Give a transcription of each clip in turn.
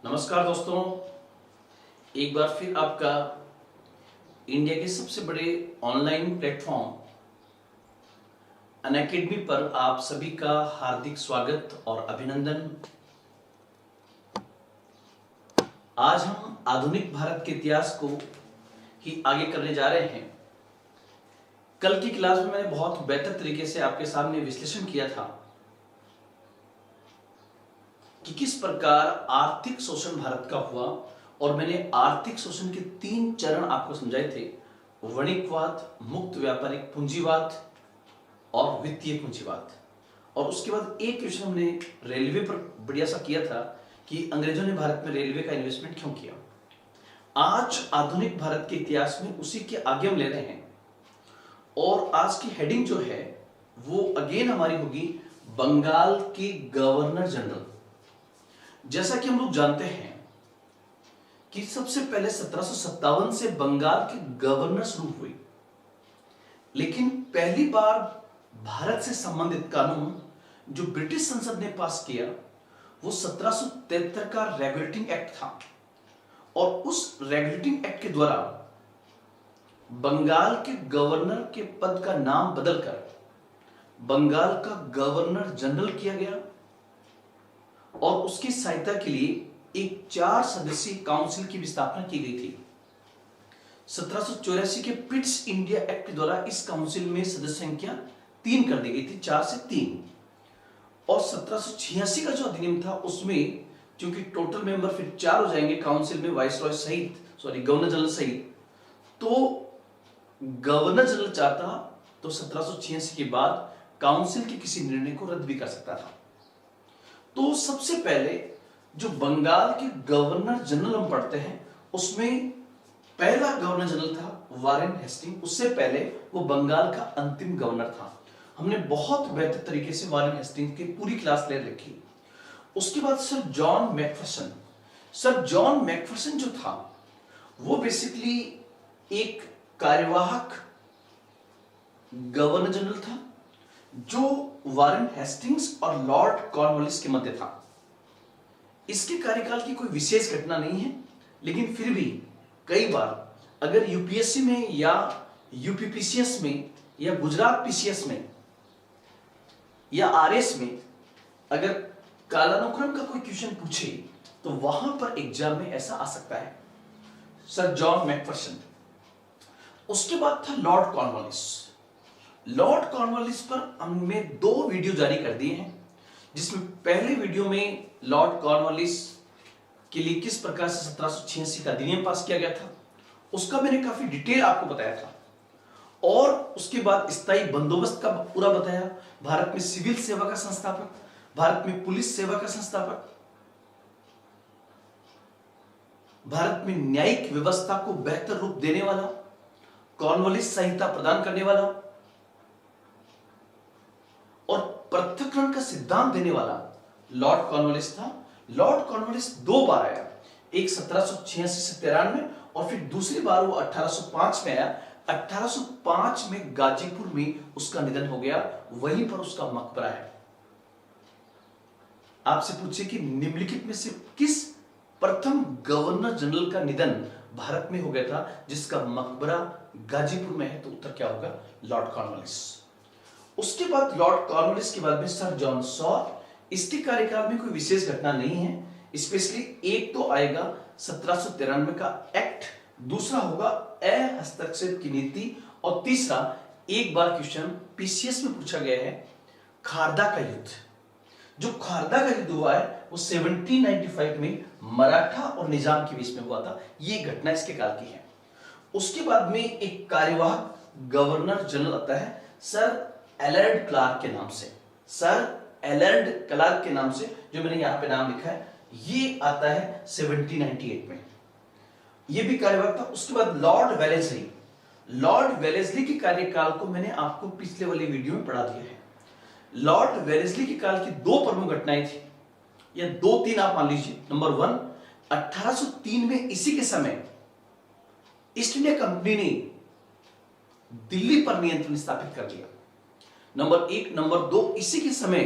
नमस्कार दोस्तों, एक बार फिर आपका इंडिया के सबसे बड़े ऑनलाइन प्लेटफॉर्म अनअकैडमी पर आप सभी का हार्दिक स्वागत और अभिनंदन। आज हम आधुनिक भारत के इतिहास को ही आगे करने जा रहे हैं। कल की क्लास में मैंने बहुत बेहतर तरीके से आपके सामने विश्लेषण किया था कि किस प्रकार आर्थिक शोषण भारत का हुआ और मैंने आर्थिक शोषण के 3 चरण आपको समझाए थे। वणिकवाद, मुक्त व्यापारिक पूंजीवाद और वित्तीय पूंजीवाद। और उसके बाद एक क्वेश्चन हमने रेलवे पर बढ़िया सा किया था कि अंग्रेजों ने भारत में रेलवे का इन्वेस्टमेंट क्यों किया। आज आधुनिक भारत के इतिहास में उसी के आगे हम ले रहे हैं और आज की हेडिंग जो है वो अगेन हमारी होगी बंगाल के गवर्नर जनरल। जैसा कि हम लोग जानते हैं कि सबसे पहले 1757 से बंगाल के गवर्नर शुरू हुई, लेकिन पहली बार भारत से संबंधित कानून जो ब्रिटिश संसद ने पास किया वो 1773 का रेगुलेटिंग एक्ट था। और उस रेगुलेटिंग एक्ट के द्वारा बंगाल के गवर्नर के पद का नाम बदलकर बंगाल का गवर्नर जनरल किया गया और उसकी सहायता के लिए एक 4 सदस्यीय काउंसिल की भी स्थापना की गई थी। 1784 के पिट्स इंडिया एक्ट के द्वारा इस काउंसिल में सदस्य संख्या 3 कर दी गई थी, 4 से 3। और 1786 का जो अधिनियम था उसमें क्योंकि टोटल मेंबर फिर 4 हो जाएंगे काउंसिल में, वाइसरॉय सहित, गवर्नर जनरल सहित, तो गवर्नर जनरल चाहता तो 1786 के बाद काउंसिल के किसी निर्णय को रद्द भी कर सकता था। तो सबसे पहले जो बंगाल के गवर्नर जनरल हम पढ़ते हैं उसमें पहला गवर्नर जनरल था वारेन हेस्टिंग। उससे पहले वो बंगाल का अंतिम गवर्नर था। हमने बहुत बेहतर तरीके से वारेन हेस्टिंग की पूरी क्लास ले रखी। उसके बाद सर जॉन मैकफर्सन जो था वो बेसिकली एक कार्यवाहक गवर्नर जनरल था जो वारेन हेस्टिंग्स और लॉर्ड कॉर्नवालिस के मध्य था। इसके कार्यकाल की कोई विशेष घटना नहीं है, लेकिन फिर भी कई बार अगर यूपीएससी में या यूपीपीसीएस में या गुजरात पीसीएस में या आरएस में अगर कालानुक्रम का कोई क्वेश्चन पूछे तो वहां पर एग्जाम में ऐसा आ सकता है। Sir John Macpherson. उसके बाद था लॉर्ड कॉर्नवालिस पर हमने 2 वीडियो जारी कर दिए हैं, जिसमें पहले वीडियो में लॉर्ड कॉर्नवालिस के लिए किस प्रकार से 1786 का अधिनियम पास किया गया था उसका मैंने काफी डिटेल आपको बताया था। और उसके बाद स्थायी बंदोबस्त का पूरा बताया, भारत में सिविल सेवा का संस्थापक, भारत में पुलिस सेवा का संस्थापक, भारत में न्यायिक व्यवस्था को बेहतर रूप देने वाला, कॉर्नवालिस संहिता प्रदान करने वाला और पृथक्करण का सिद्धांत देने वाला लॉर्ड कॉर्नवालिस था। लॉर्ड कॉर्नवालिस 2 बार आया, एक 1786 से 93 और फिर दूसरी बार वो 1805 में आया। 1805 में गाजीपुर में उसका निधन हो गया, वहीं पर उसका मकबरा है। आपसे पूछे कि निम्नलिखित में से किस प्रथम गवर्नर जनरल का निधन भारत में हो गया था जिसका मकबरा गाजीपुर में है, तो उत्तर क्या होगा? Lord Cornwallis. उसके बाद लॉर्ड कॉर्नवालिस के बाद में सर जॉन सॉर। इसके कार्यकाल में कोई विशेष घटना नहीं है, स्पेशली एक तो आएगा 1793 का एक्ट, दूसरा होगा हस्तक्षेप की नीति और तीसरा एक बार क्वेश्चन पीसीएस में पूछा गया है खारदा का युद्ध। जो खारदा का युद्ध हुआ है वो 1795 में मराठा और निजाम के बीच में हुआ था। ये घटना इसके काल की है। उसके बाद में एक कार्यवाहक गवर्नर जनरल आता है सर एलर्ड क्लार्क के नाम से। सर एलर्ड क्लार्क के नाम से, जो मैंने यहां पे नाम लिखा है, ये आता है 1798 में। ये भी कार्यवाहक था। उसके बाद लॉर्ड वेलेस्ली के कार्यकाल को मैंने आपको पिछले वाली वीडियो में पढ़ा दिया है। लॉर्ड वेलेस्ली के काल की 2 प्रमुख घटनाएं थी, या 2-3 आप मान लीजिए। नंबर 1, 1803 में इसी के समय ईस्ट इंडिया कंपनी ने दिल्ली पर नियंत्रण स्थापित कर दिया। नंबर 1। नंबर 2, इसी के समय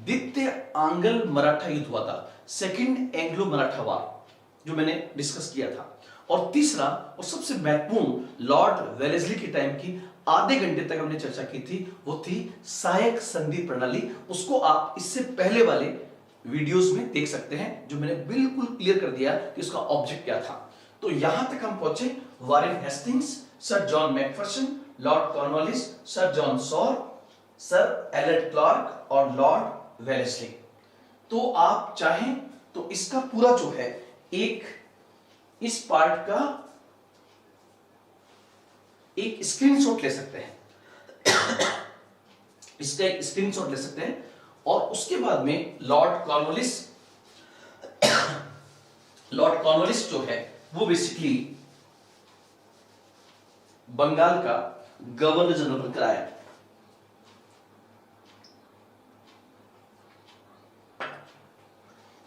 द्वितीय आंग्ल मराठा युद्ध हुआ था, सेकंड एंग्लो मराठा वार जो मैंने डिस्कस किया था, और तीसरा और सबसे महत्वपूर्ण लॉर्ड वेलेस्ली के टाइम की आधे घंटे तक हमने चर्चा की थी, वो थी सहायक संधि प्रणाली। उसको आप इससे पहले वाले वीडियोस में देख सकते हैं, जो मैंने बिल्कुल क्लियर कर दिया कि उसका ऑब्जेक्ट क्या था। तो यहां तक हम पहुंचे, Warren Hastings, sir John Macpherson, lord Cornwallis, sir John Shore, sir Alured Clarke और लॉर्ड वेलेस्ली। तो आप चाहें तो इसका पूरा जो है एक इस पार्ट का एक स्क्रीनशॉट ले सकते हैं इसका एक स्क्रीनशॉट ले सकते हैं, और उसके बाद में लॉर्ड कॉर्नवालिस जो है वो बेसिकली बंगाल का गवर्नर जनरल बनकर आया।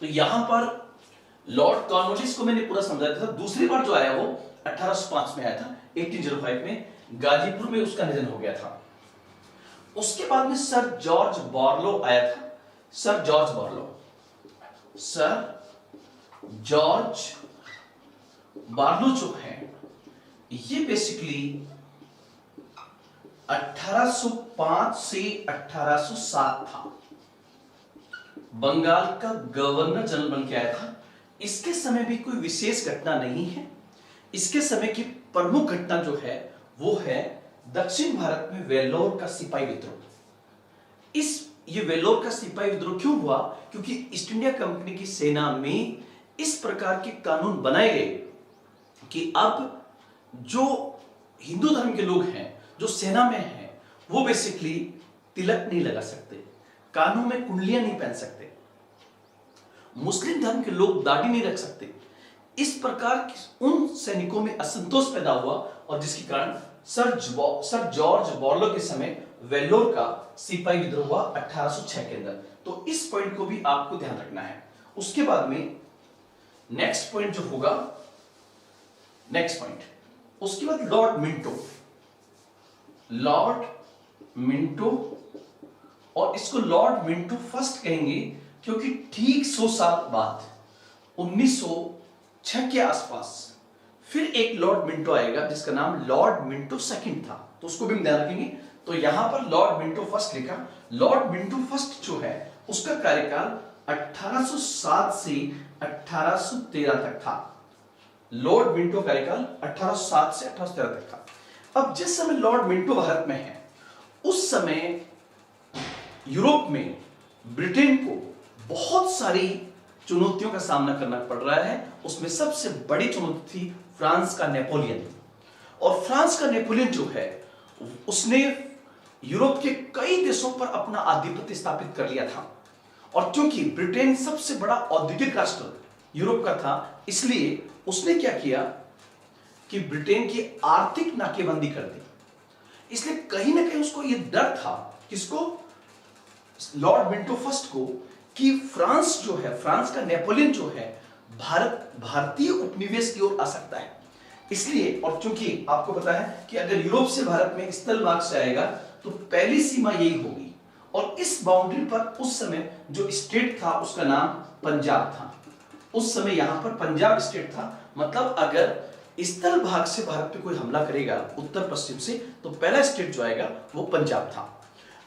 तो यहां पर लॉर्ड कॉर्नवालिस को मैंने पूरा समझाया था। दूसरी बार जो आया वो 1805 में आया था, 1805 में गाजीपुर में उसका निधन हो गया था। उसके बाद में सर जॉर्ज बॉर्लो आया था। सर जॉर्ज बार्लो जो है ये बेसिकली 1805 से 1807 था, बंगाल का गवर्नर जनरल बन के आया था। इसके समय भी कोई विशेष घटना नहीं है। इसके समय की प्रमुख घटना जो है वो है दक्षिण भारत में वेल्लोर का सिपाही विद्रोह। ये वेल्लोर का सिपाही विद्रोह क्यों हुआ? क्योंकि ईस्ट इंडिया कंपनी की सेना में इस प्रकार के कानून बनाए गए कि अब जो हिंदू धर्म के लोग हैं जो सेना में हैं वो बेसिकली तिलक नहीं लगा सकते, कानों में कुंडलियां नहीं पहन सकते, मुस्लिम धर्म के लोग दाढ़ी नहीं रख सकते। इस प्रकार उन सैनिकों में असंतोष पैदा हुआ, और जिसके कारण सर जॉर्ज बॉर्लो के समय वेल्लोर का सिपाही विद्रोह हुआ 1806 के अंदर। तो इस पॉइंट को भी आपको ध्यान रखना है। उसके बाद में नेक्स्ट पॉइंट जो होगा, उसके बाद लॉर्ड मिंटो, और इसको लॉर्ड मिंटो फर्स्ट कहेंगे क्योंकि ठीक 100 साल बाद 1906 के आसपास फिर एक लॉर्ड मिंटो आएगा जिसका नाम लॉर्ड मिंटो सेकंड था, तो उसको भी हम ध्यान रखेंगे। तो यहां पर लॉर्ड मिंटो फर्स्ट लिखा। लॉर्ड मिंटो फर्स्ट जो है उसका कार्यकाल 1807 से 1813 तक था। लॉर्ड मिंटो कार्यकाल 1807 से 1813 तक था। अब जिस समय लॉर्ड मिंटो भारत में है उस समय यूरोप में ब्रिटेन को बहुत सारी चुनौतियों का सामना करना पड़ रहा है। उसमें सबसे बड़ी चुनौती थी फ्रांस का नेपोलियन। और फ्रांस का नेपोलियन जो है उसने यूरोप के कई देशों पर अपना आधिपत्य स्थापित कर लिया था, और क्योंकि ब्रिटेन सबसे बड़ा औद्योगिक राष्ट्र यूरोप का था, इसलिए उसने क्या किया कि ब्रिटेन की आर्थिक नाकेबंदी कर दी। इसलिए कहीं ना कहीं उसको यह डर था, किसको? लॉर्ड मिंटो फर्स्ट को, कि फ्रांस जो है, फ्रांस का नेपोलियन जो है भारतीय उपनिवेश की ओर आ सकता है। इसलिए, और चूंकि आपको पता है कि अगर यूरोप से भारत में स्थल मार्ग से आएगा तो पहली सीमा यही होगी, और इस बाउंड्री पर उस समय जो स्टेट था उसका नाम पंजाब था। उस समय यहां पर पंजाब स्टेट था। मतलब अगर स्थल भाग से भारत पे कोई हमला करेगा उत्तर पश्चिम से, तो पहला स्टेट जो आएगा वो पंजाब था।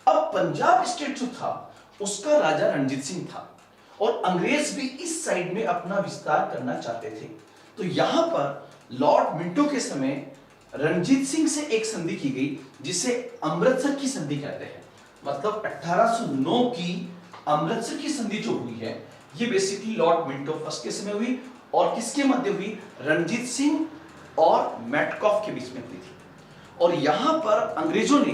अब पंजाब स्टेट जो था उसका राजा रणजीत सिंह था, और अंग्रेज भी इस साइड में अपना विस्तार करना चाहते थे। तो यहां पर लॉर्ड मिंटो के समय रणजीत सिंह से एक संधि की गई जिसे अमृतसर की संधि कहते हैं। मतलब 1809 की अमृतसर की संधि जो हुई है ये बेसिकली लॉर्ड मिंटो फर्स्ट के समय हुई, और किसके मध्य हुई? रणजीत सिंह और मेटकॉफ के बीच में हुई थी। और यहां पर अंग्रेजों ने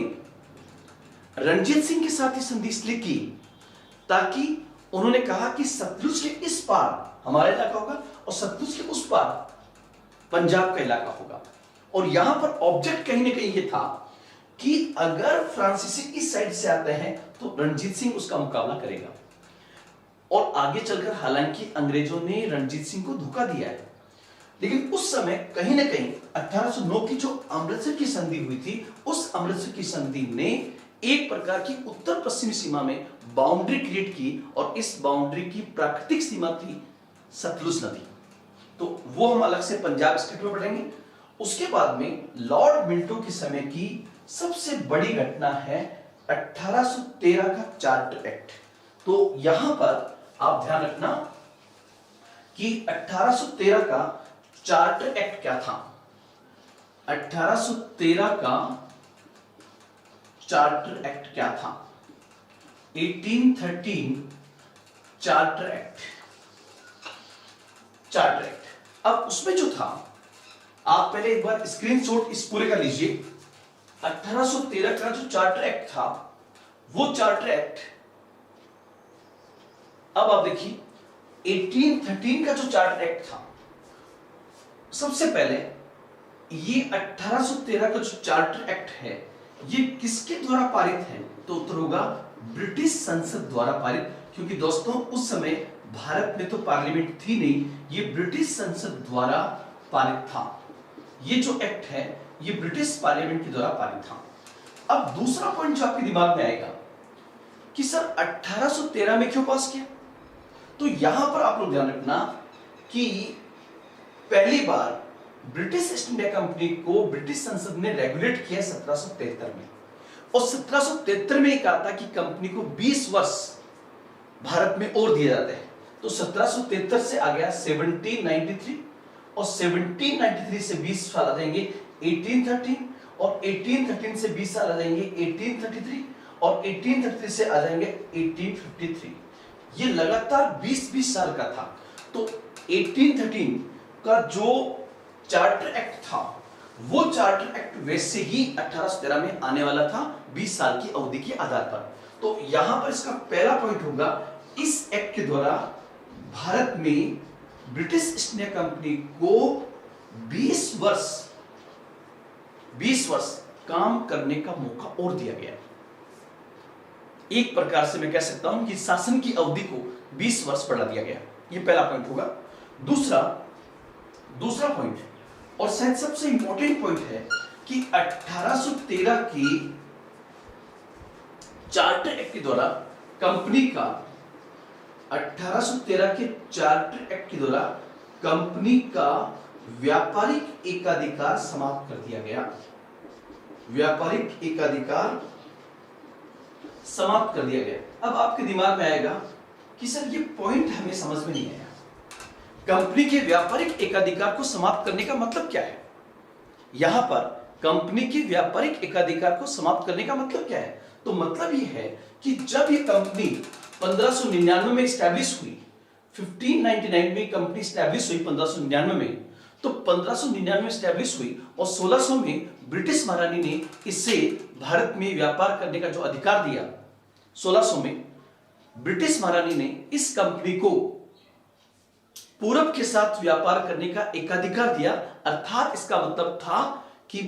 रणजीत सिंह के साथ ही संधि इसलिए की ताकि उन्होंने कहा कि सतलुज के इस पार हमारा इलाका होगा और सतलुज के उस पार पंजाब का इलाका होगा। और यहां पर ऑब्जेक्ट कहीं ना कहीं यह था कि अगर फ्रांसीसी इस साइड से आते हैं तो रणजीत सिंह उसका मुकाबला करेगा। और आगे चलकर हालांकि अंग्रेजों ने रणजीत सिंह को धोखा दिया है, लेकिन उस समय कहीं ना कहीं 1809 की जो अमृतसर की संधि हुई थी, उस अमृतसर की संधि ने एक प्रकार की उत्तर पश्चिमी सीमा में बाउंड्री क्रिएट की, और इस बाउंड्री की प्राकृतिक सीमा थी सतलुज नदी। तो वो हम अलग से पंजाब स्टेट में पढ़ेंगे। उसके बाद में लॉर्ड मिंटो के समय की सबसे बड़ी घटना है 1813 का चार्टर एक्ट। तो यहां पर आप ध्यान रखना कि 1813 का चार्टर एक्ट क्या था। 1813 का चार्टर एक्ट क्या था? 1813 चार्टर एक्ट। चार्टर एक्ट, अब उसमें जो था, आप पहले एक बार स्क्रीनशॉट इस पूरे का लीजिए। 1813 का जो चार्टर एक्ट था, वो चार्टर एक्ट, अब आप देखिए 1813 का जो चार्टर एक्ट था, सबसे पहले ये 1813 का जो चार्टर एक्ट है, ये किसके द्वारा पारित है? तो उत्तर होगा ब्रिटिश संसद द्वारा पारित। क्योंकि दोस्तों उस समय भारत में तो पार्लियामेंट थी नहीं, ये ब्रिटिश संसद द्वारा पारित था। ये जो एक्ट है ये ब्रिटिश पार्लियामेंट के द्वारा पारित था। अब दूसरा पॉइंट जो आपके दिमाग में आएगा कि सर 1813 में क्यों पास किया? तो यहां पर आप लोग ध्यान रखना कि पहली बार ब्रिटिश ईस्ट इंडिया कंपनी को ब्रिटिश संसद ने रेगुलेट किया 1773 में, और 1773 में कहा था कि कंपनी को 20 वर्ष भारत में और दिए जाते हैं। तो 1773 से आ गया 1793, और 1793 से 20 साल आ जाएंगे 1813, और 1813 से 20 साल आ जाएंगे 1833, और 1833 से आ जाएंगे 1853। ये लगातार 20-20 साल का था। तो 1813 का जो चार्टर एक्ट था, वो चार्टर एक्ट वैसे ही 1813 में आने वाला था 20 साल की अवधि के आधार पर। तो यहां पर इसका पहला पॉइंट होगा, इस एक्ट के द्वारा भारत में ब्रिटिश ईस्ट इंडिया कंपनी को 20 वर्ष काम करने का मौका और दिया गया। एक प्रकार से मैं कह सकता हूं कि शासन की अवधि को 20 वर्ष बढ़ा दिया गया। ये पहला पॉइंट होगा। दूसरा पॉइंट, और शायद सबसे इंपॉर्टेंट पॉइंट है कि 1813 की चार्टर एक्ट के द्वारा कंपनी का 1813 के चार्टर एक्ट के द्वारा कंपनी का व्यापारिक एकाधिकार समाप्त कर दिया गया। व्यापारिक एकाधिकार समाप्त कर दिया गया। अब आपके दिमाग में आएगा कि सर ये पॉइंट हमें समझ में नहीं आया, कंपनी के व्यापारिक एकाधिकार को समाप्त करने का मतलब क्या है? यहां पर कंपनी के व्यापारिक एकाधिकार को समाप्त करने का मतलब क्या है? तो मतलब ये है कि जब ये कंपनी 1599 में स्टैब्लिश हुई, 1599 में कंपनी स्टैब्लिश हुई 1599 में, तो 1599 में स्टैब्लिश हुई और 1600 में ब्रिटिश महारानी ने इसे भारत में व्यापार करने का जो अधिकार दिया। 1600 में ब्रिटिश महारानी ने इस कंपनी को पूरब के साथ व्यापार करने का एकाधिकार दिया। अर्थात इसका मतलब था कि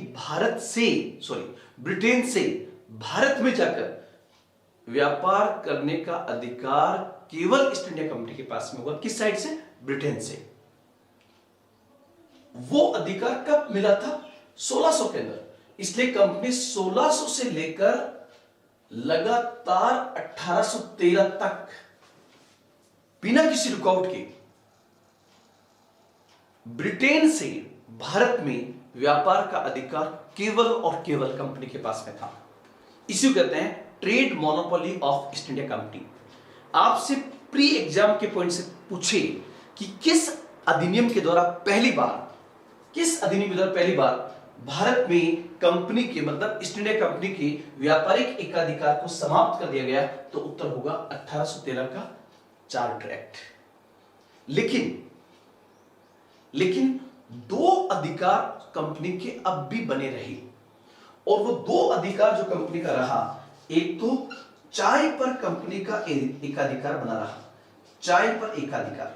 ब्रिटेन से भारत में जाकर व्यापार करने का अधिकार केवल ईस्ट इंडिया कंपनी के पास में होगा। किस साइड से? ब्रिटेन से। वो अधिकार कब मिला था? 1600 के अंदर। इसलिए कंपनी 1600 से लेकर लगातार 1813 तक बिना किसी रुकावट के ब्रिटेन से भारत में व्यापार का अधिकार केवल और केवल कंपनी के पास में था। इसी कहते हैं trade monopoly of east India company. आपसे प्री एग्जाम के पॉइंट से पूछे कि किस अधिनियम के द्वारा पहली बार भारत में कंपनी के मतलब ईस्ट इंडिया कंपनी के व्यापारिक एकाधिकार को समाप्त कर दिया गया, तो उत्तर होगा 1813 का चार्टर एक्ट। लेकिन दो अधिकार कंपनी के अब भी बने रहे, और वो दो अधिकार जो कंपनी का रहा, एक तो चाय पर कंपनी का एकाधिकार बना रहा। चाय पर एकाधिकार,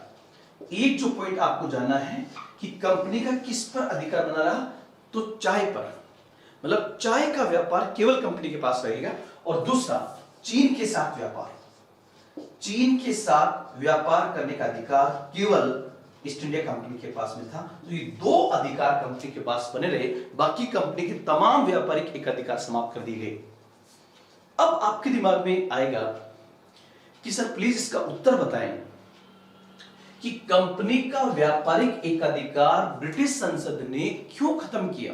एक जो पॉइंट आपको जानना है कि कंपनी का किस पर अधिकार बना रहा, तो चाय पर, मतलब चाय का व्यापार केवल कंपनी के पास रहेगा। और दूसरा चीन के साथ व्यापार करने का अधिकार केवल ईस्ट इंडिया कंपनी के पास में था। तो ये दो अधिकार कंपनी के पास बने रहे, बाकी कंपनी के तमाम व्यापारिक एकाधिकार समाप्त कर दिए गए। अब आपके दिमाग में आएगा कि सर प्लीज इसका उत्तर बताएं कि कंपनी का व्यापारिक एकाधिकार ब्रिटिश संसद ने क्यों खत्म किया।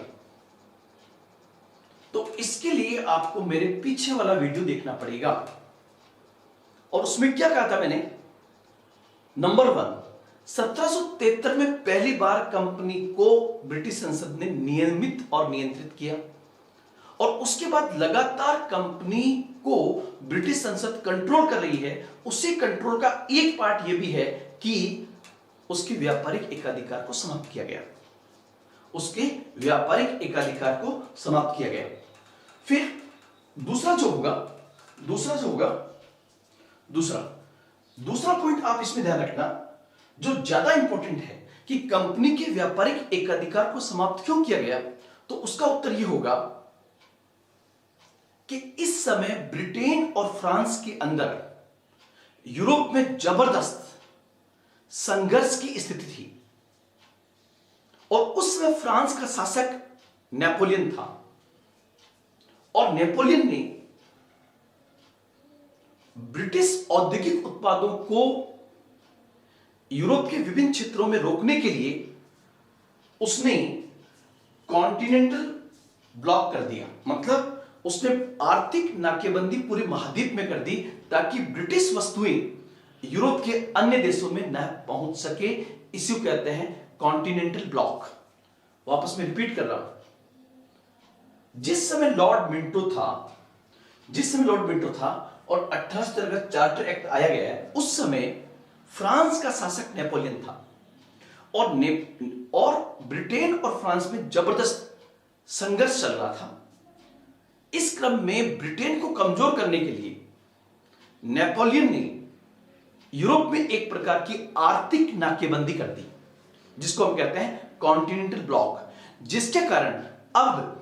तो इसके लिए आपको मेरे पीछे वाला वीडियो देखना पड़ेगा, और उसमें क्या कहा था मैंने। नंबर 1, 1773 में पहली बार कंपनी को ब्रिटिश संसद ने नियमित और नियंत्रित किया, और उसके बाद लगातार कंपनी को ब्रिटिश संसद कंट्रोल कर रही है। उसी कंट्रोल का एक पार्ट यह भी है कि उसके व्यापारिक एकाधिकार को समाप्त किया गया, उसके व्यापारिक एकाधिकार को समाप्त किया गया। फिर दूसरा पॉइंट आप इसमें ध्यान रखना, जो ज्यादा इंपॉर्टेंट है कि कंपनी के व्यापारिक एकाधिकार को समाप्त क्यों किया गया। तो उसका उत्तर यह होगा कि इस समय ब्रिटेन और फ्रांस के अंदर यूरोप में जबरदस्त संघर्ष की स्थिति थी, और उस समय फ्रांस का शासक नेपोलियन था, और नेपोलियन ने ब्रिटिश औद्योगिक उत्पादों को यूरोप के विभिन्न क्षेत्रों में रोकने के लिए उसने कॉन्टिनेंटल ब्लॉक कर दिया। मतलब उसने आर्थिक नाकेबंदी पूरे महाद्वीप में कर दी, ताकि ब्रिटिश वस्तुएं यूरोप के अन्य देशों में न पहुंच सके। इसी को कहते हैं कॉन्टिनेंटल ब्लॉक। वापस में रिपीट कर रहा हूं, जिस समय लॉर्ड मिंटो था और 1813 का चार्टर एक्ट आया गया है, उस समय फ्रांस का शासक नेपोलियन था, और ब्रिटेन और फ्रांस में जबरदस्त संघर्ष चल रहा था। इस क्रम में ब्रिटेन को कमजोर करने के लिए नेपोलियन ने यूरोप में एक प्रकार की आर्थिक नाकेबंदी कर दी, जिसको हम कहते हैं कॉन्टिनेंटल ब्लॉक, जिसके कारण अब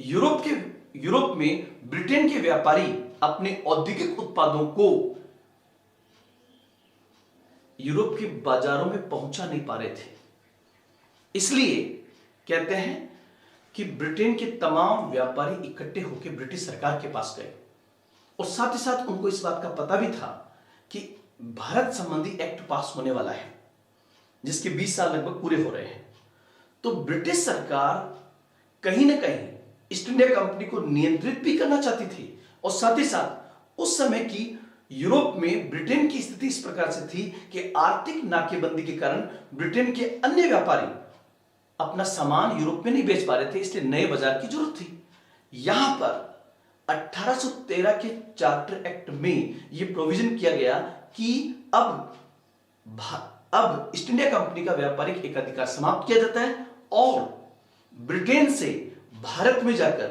यूरोप में ब्रिटेन के व्यापारी अपने औद्योगिक उत्पादों को यूरोप के बाजारों में पहुंचा नहीं पा रहे थे। इसलिए कहते हैं कि ब्रिटेन के तमाम व्यापारी इकट्ठे होकर ब्रिटिश सरकार के पास गए, और साथ ही साथ उनको इस बात का पता भी था कि भारत संबंधी एक्ट पास होने वाला है, जिसके 20 साल लगभग पूरे हो रहे हैं। तो ब्रिटिश सरकार कहीं ना कहीं ईस्ट इंडिया कंपनी को नियंत्रित भी करना चाहती थी, और साथ ही साथ उस समय की यूरोप में ब्रिटेन की स्थिति इस प्रकार से थी कि आर्थिक नाकेबंदी के कारण ब्रिटेन के अन्य व्यापारी अपना सामान यूरोप में नहीं बेच पा रहे थे, इसलिए नए बाजार की जरूरत थी। यहां पर 1813 के चार्टर एक्ट में यह प्रोविजन किया गया कि अब ईस्ट इंडिया कंपनी का व्यापारिक एकाधिकार समाप्त किया जाता है, और ब्रिटेन से भारत में जाकर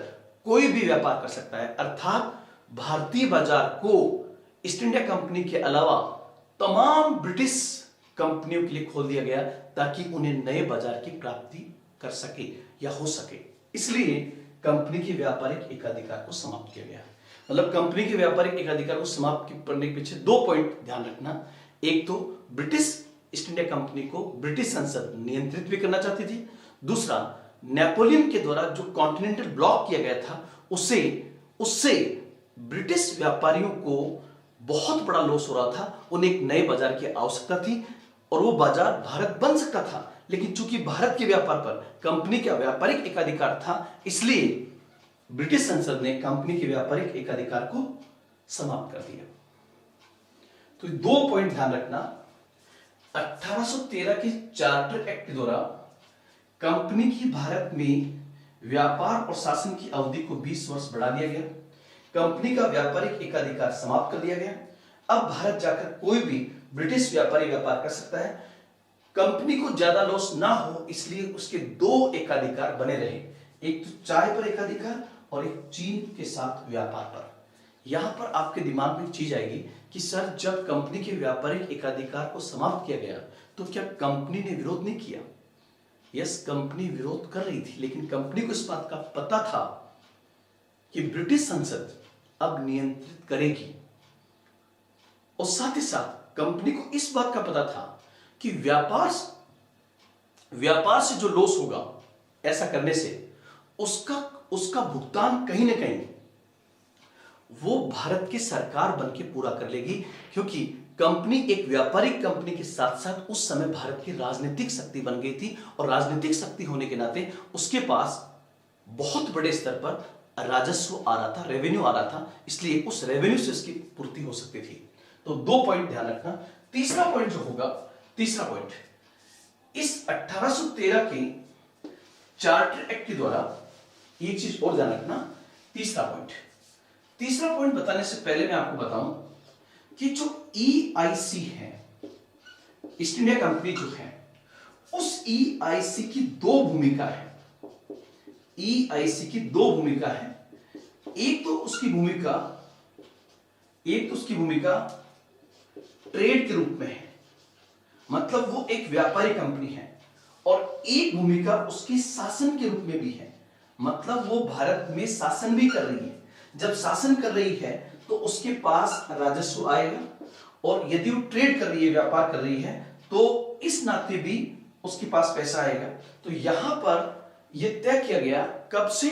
कोई भी व्यापार कर सकता है। अर्थात भारतीय बाजार को ईस्ट इंडिया कंपनी के अलावा तमाम ब्रिटिश कंपनियों के लिए खोल दिया गया, ताकि उन्हें नए बाजार की प्राप्ति कर सके या हो सके। इसलिए कंपनी के व्यापारिक एकाधिकार को समाप्त किया गया। मतलब कंपनी के व्यापारिक एकाधिकार को समाप्त करने के पीछे 2 पॉइंट ध्यान रखना। एक तो ब्रिटिश ईस्ट इंडिया कंपनी को ब्रिटिश संसद नियंत्रित भी करना चाहती थी, दूसरा नेपोलियन के द्वारा जो कॉन्टिनेंटल ब्लॉक किया गया था, उससे ब्रिटिश व्यापारियों को बहुत बड़ा लॉस हो रहा था। उन्हें एक नए बाजार की आवश्यकता थी, और वो बाजार भारत बन सकता था, लेकिन चूंकि भारत के व्यापार पर कंपनी का व्यापारिक एकाधिकार था, इसलिए ब्रिटिश संसद ने कंपनी के व्यापारिक एकाधिकार को समाप्त कर दिया। तो 2 पॉइंट ध्यान रखना। 1813 के चार्टर एक्ट के द्वारा कंपनी की भारत में व्यापार और शासन की अवधि को 20 वर्ष बढ़ा दिया गया। कंपनी का व्यापारिक एकाधिकार समाप्त कर दिया गया। अब भारत जाकर कोई भी ब्रिटिश व्यापारी व्यापार कर सकता है। कंपनी को ज्यादा लॉस ना हो, इसलिए उसके 2 एकाधिकार बने रहे, एक तो चाय पर एकाधिकार और एक चीन के साथ व्यापार पर। यहां पर आपके दिमाग में एक चीज आएगी कि सर, जब कंपनी के व्यापारिक एकाधिकार को समाप्त किया गया तो क्या कंपनी ने विरोध नहीं किया? यस, कंपनी विरोध कर रही थी, लेकिन कंपनी को इस बात का पता था कि ब्रिटिश संसद अब नियंत्रित करेगी, और साथ ही साथ कंपनी को इस बात का पता था कि व्यापार से जो लॉस होगा ऐसा करने से उसका भुगतान कहीं ना कहीं वो भारत की सरकार बन के पूरा कर लेगी, क्योंकि कंपनी एक व्यापारिक कंपनी के साथ साथ उस समय भारत की राजनीतिक शक्ति बन गई थी, और राजनीतिक शक्ति होने के नाते उसके पास बहुत बड़े स्तर पर राजस्व आ रहा था, रेवेन्यू आ रहा था, इसलिए उस रेवेन्यू से उसकी पूर्ति हो सकती थी। तो 2 पॉइंट ध्यान रखना। तीसरा पॉइंट जो होगा, तीसरा पॉइंट, इस 1813 के चार्टर एक्ट के द्वारा एक चीज और ध्यान रखना। तीसरा पॉइंट बताने से पहले मैं आपको बताऊं कि जो EIC है, ईस्ट इंडिया कंपनी जो है, उस EIC की दो भूमिका है। EIC की दो भूमिका है। एक तो उसकी भूमिका ट्रेड के रूप में है, मतलब वो एक व्यापारी कंपनी है, और एक भूमिका उसकी शासन के रूप में भी है, मतलब वो भारत में शासन भी कर रही है। जब शासन कर रही है तो उसके पास राजस्व आएगा, और यदि वो ट्रेड कर रही है, व्यापार कर रही है, तो इस नाते भी उसके पास पैसा आएगा। तो यहां पर यह तय किया गया, कब से,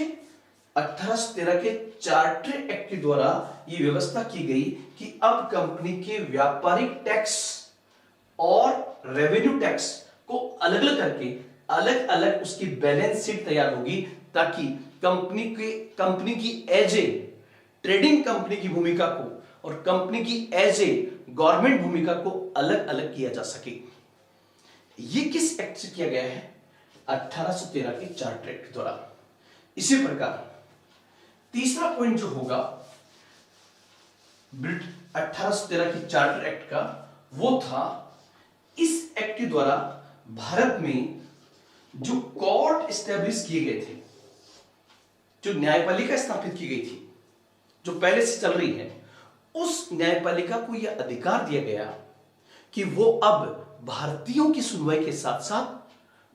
1813 के चार्टर एक्ट के द्वारा यह व्यवस्था की गई कि अब कंपनी के व्यापारिक टैक्स और रेवेन्यू टैक्स को अलग अलग करके अलग अलग उसकी बैलेंस शीट तैयार होगी, ताकि कंपनी की एज ए ट्रेडिंग कंपनी की भूमिका को और कंपनी की एज ए गवर्नमेंट भूमिका को अलग अलग किया जा सके। यह किस एक्ट से किया गया है? 1813 के चार्टर एक्ट द्वारा। इसी प्रकार तीसरा पॉइंट जो होगा 1813 के चार्टर एक्ट का, वो था इस एक्ट के द्वारा भारत में जो कोर्ट एस्टेब्लिश किए गए थे, जो न्यायपालिका स्थापित की गई थी, जो पहले से चल रही है, उस न्यायपालिका को यह अधिकार दिया गया कि वो अब भारतीयों की सुनवाई के साथ साथ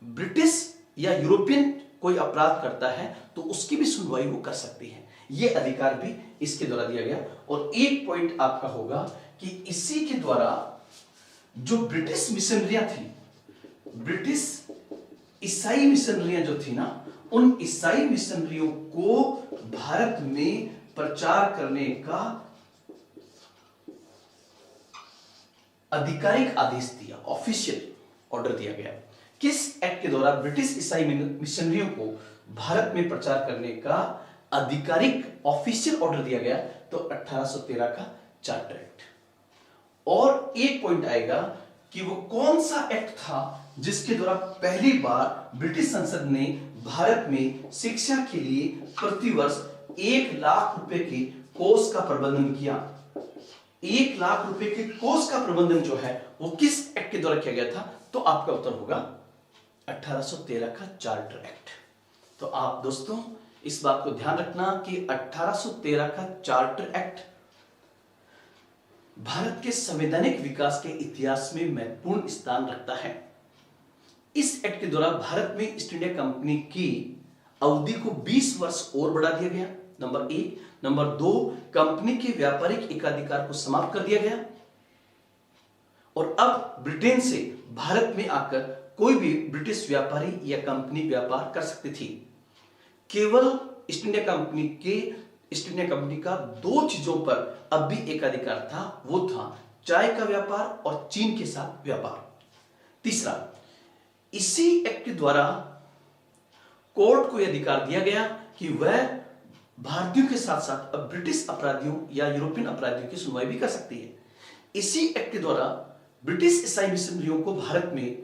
ब्रिटिश या यूरोपियन कोई अपराध करता है तो उसकी भी सुनवाई वो कर सकती है। यह अधिकार भी इसके द्वारा दिया गया। और एक पॉइंट आपका होगा कि इसी के द्वारा जो ब्रिटिश मिशनरियां थी, ब्रिटिश ईसाई मिशनरियां जो थी ना, उन ईसाई मिशनरियों को भारत में प्रचार करने का आधिकारिक आदेश दिया, ऑफिशियल ऑर्डर दिया गया। किस एक्ट के द्वारा ब्रिटिश ईसाई मिशनरियों को भारत में प्रचार करने का आधिकारिक ऑफिशियल ऑर्डर दिया गया? तो 1813 का चार्टर एक्ट। और एक पॉइंट आएगा कि वो कौन सा एक्ट था जिसके द्वारा पहली बार ब्रिटिश संसद ने भारत में शिक्षा के लिए प्रतिवर्ष 1 लाख रुपए के कोष का प्रबंधन किया। 1 लाख रुपए के कोष का प्रबंधन जो है वो किस एक्ट के द्वारा किया गया था? तो आपका उत्तर होगा 1813 का चार्टर एक्ट। तो आप दोस्तों इस बात को ध्यान रखना कि 1813 का चार्टर एक्ट भारत के संवैधानिक विकास के इतिहास में महत्वपूर्ण स्थान रखता है। इस एक्ट के द्वारा भारत में ईस्ट इंडिया कंपनी की अवधि को 20 वर्ष और बढ़ा दिया गया, नंबर 1। नंबर 2, कंपनी के व्यापारिक एकाधिकार को समाप्त कर दिया गया, और अब ब्रिटेन से भारत में आकर कोई भी ब्रिटिश व्यापारी या कंपनी व्यापार कर सकती थी। केवल ईस्ट इंडिया कंपनी का 2 चीजों पर अब भी एकाधिकार था, वो था चाय का व्यापार और चीन के साथ व्यापार। तीसरा, इसी एक्ट के द्वारा कोर्ट को यह अधिकार दिया गया कि वह भारतीयों के साथ साथ अब ब्रिटिश अपराधियों या यूरोपियन अपराधियों की सुनवाई भी कर सकती है। इसी एक्ट के द्वारा ब्रिटिश ईसाई मिशनरियों को भारत में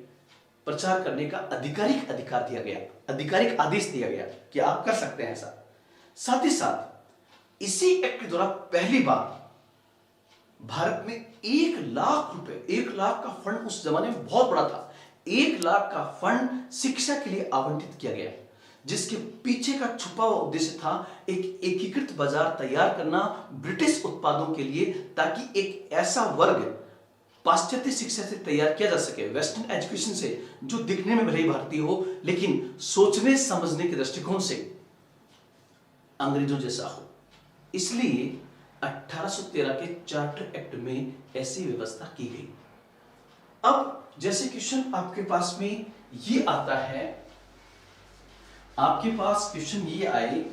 प्रचार करने का आधिकारिक अधिकार दिया गया, आधिकारिक आदेश दिया गया कि आप कर सकते हैं ऐसा। साथ ही साथ इसी एक्ट के द्वारा पहली बार भारत में 1 लाख रुपए, 1 लाख का फंड उस जमाने में बहुत बड़ा था, 1 लाख का फंड शिक्षा के लिए आवंटित किया गया, जिसके पीछे का छुपा हुआ उद्देश्य था एक एकीकृत बाजार तैयार करना ब्रिटिश उत्पादों के लिए, ताकि एक ऐसा वर्ग पाश्चात्य शिक्षा से तैयार किया जा सके, वेस्टर्न एजुकेशन से, जो दिखने में भले भारतीय हो लेकिन सोचने समझने के दृष्टिकोण से अंग्रेजों जैसा हो। इसलिए 1813 के चार्टर एक्ट में ऐसी व्यवस्था की गई। अब जैसे क्वेश्चन आपके पास में ये आता है, आपके पास क्वेश्चन ये आए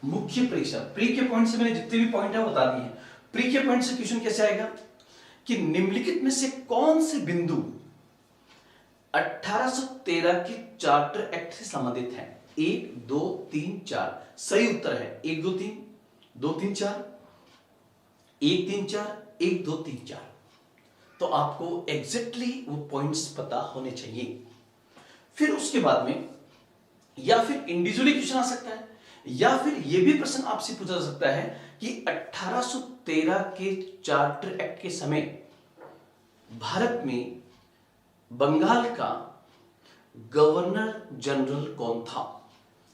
मुख्य परीक्षा, प्री के पॉइंट से मैंने जितने भी पॉइंट है बता दिए हैं। प्री के पॉइंट से क्वेश्चन कैसे आएगा कि निम्नलिखित में से कौन से बिंदु 1813 के चार्टर एक्ट से संबंधित हैं? 1 2 3 4 सही उत्तर है 1 2 3 2 3 4 1 3 4 1 2 3 4। तो आपको एग्जैक्टली वो पॉइंट्स पता होने चाहिए। फिर उसके बाद में या फिर इंडिविजुअली क्वेश्चन आ सकता है, या फिर यह भी प्रश्न आपसे पूछा जा सकता है कि 1813 के चार्टर एक्ट के समय भारत में बंगाल का गवर्नर जनरल कौन था?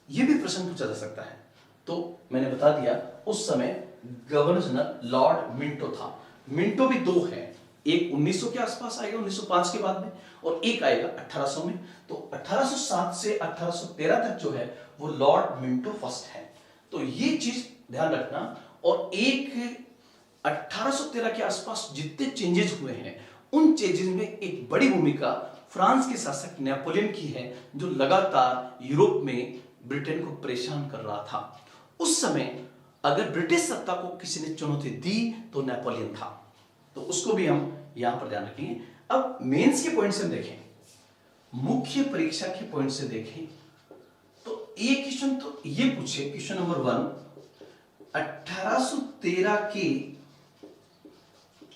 यह भी प्रश्न पूछा जा सकता है। तो मैंने बता दिया उस समय गवर्नर जनरल लॉर्ड मिंटो था। मिंटो भी दो है, एक 1900 के आसपास आएगा 1905 के बाद में, और एक आएगा 1800 में। तो 1807 से 1813 तक जो है वो लॉर्ड मिंटो फर्स्ट है। तो ये चीज ध्यान रखना। और एक 1813 के आसपास जितने चेंजेस हुए हैं उन चेंजेस में एक बड़ी भूमिका फ्रांस के शासक नेपोलियन की है, जो लगातार यूरोप में ब्रिटेन को परेशान कर रहा था। उस समय अगर ब्रिटिश सत्ता को किसी ने चुनौती दी तो नेपोलियन था। तो उसको भी हम यहां पर ध्यान रखेंगे। अब मेंस के पॉइंट से देखें, मुख्य परीक्षा के पॉइंट से देखें तो एक क्वेश्चन तो ये पूछे, क्वेश्चन नंबर 1, 1813 के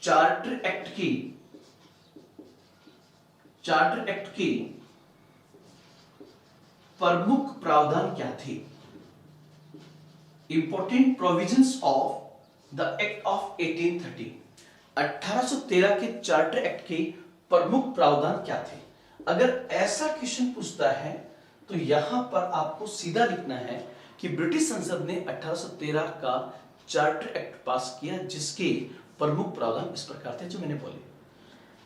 चार्टर एक्ट की प्रमुख प्रावधान क्या थे? Important provisions of the act of 1830। 1813 के चार्टर एक्ट के प्रमुख प्रावधान क्या थे? अगर ऐसा क्वेश्चन पूछता है तो यहां पर आपको सीधा लिखना है कि ब्रिटिश संसद ने 1813 का चार्टर एक्ट पास किया, जिसके प्रमुख प्रावधान इस प्रकार थे जो मैंने बोले।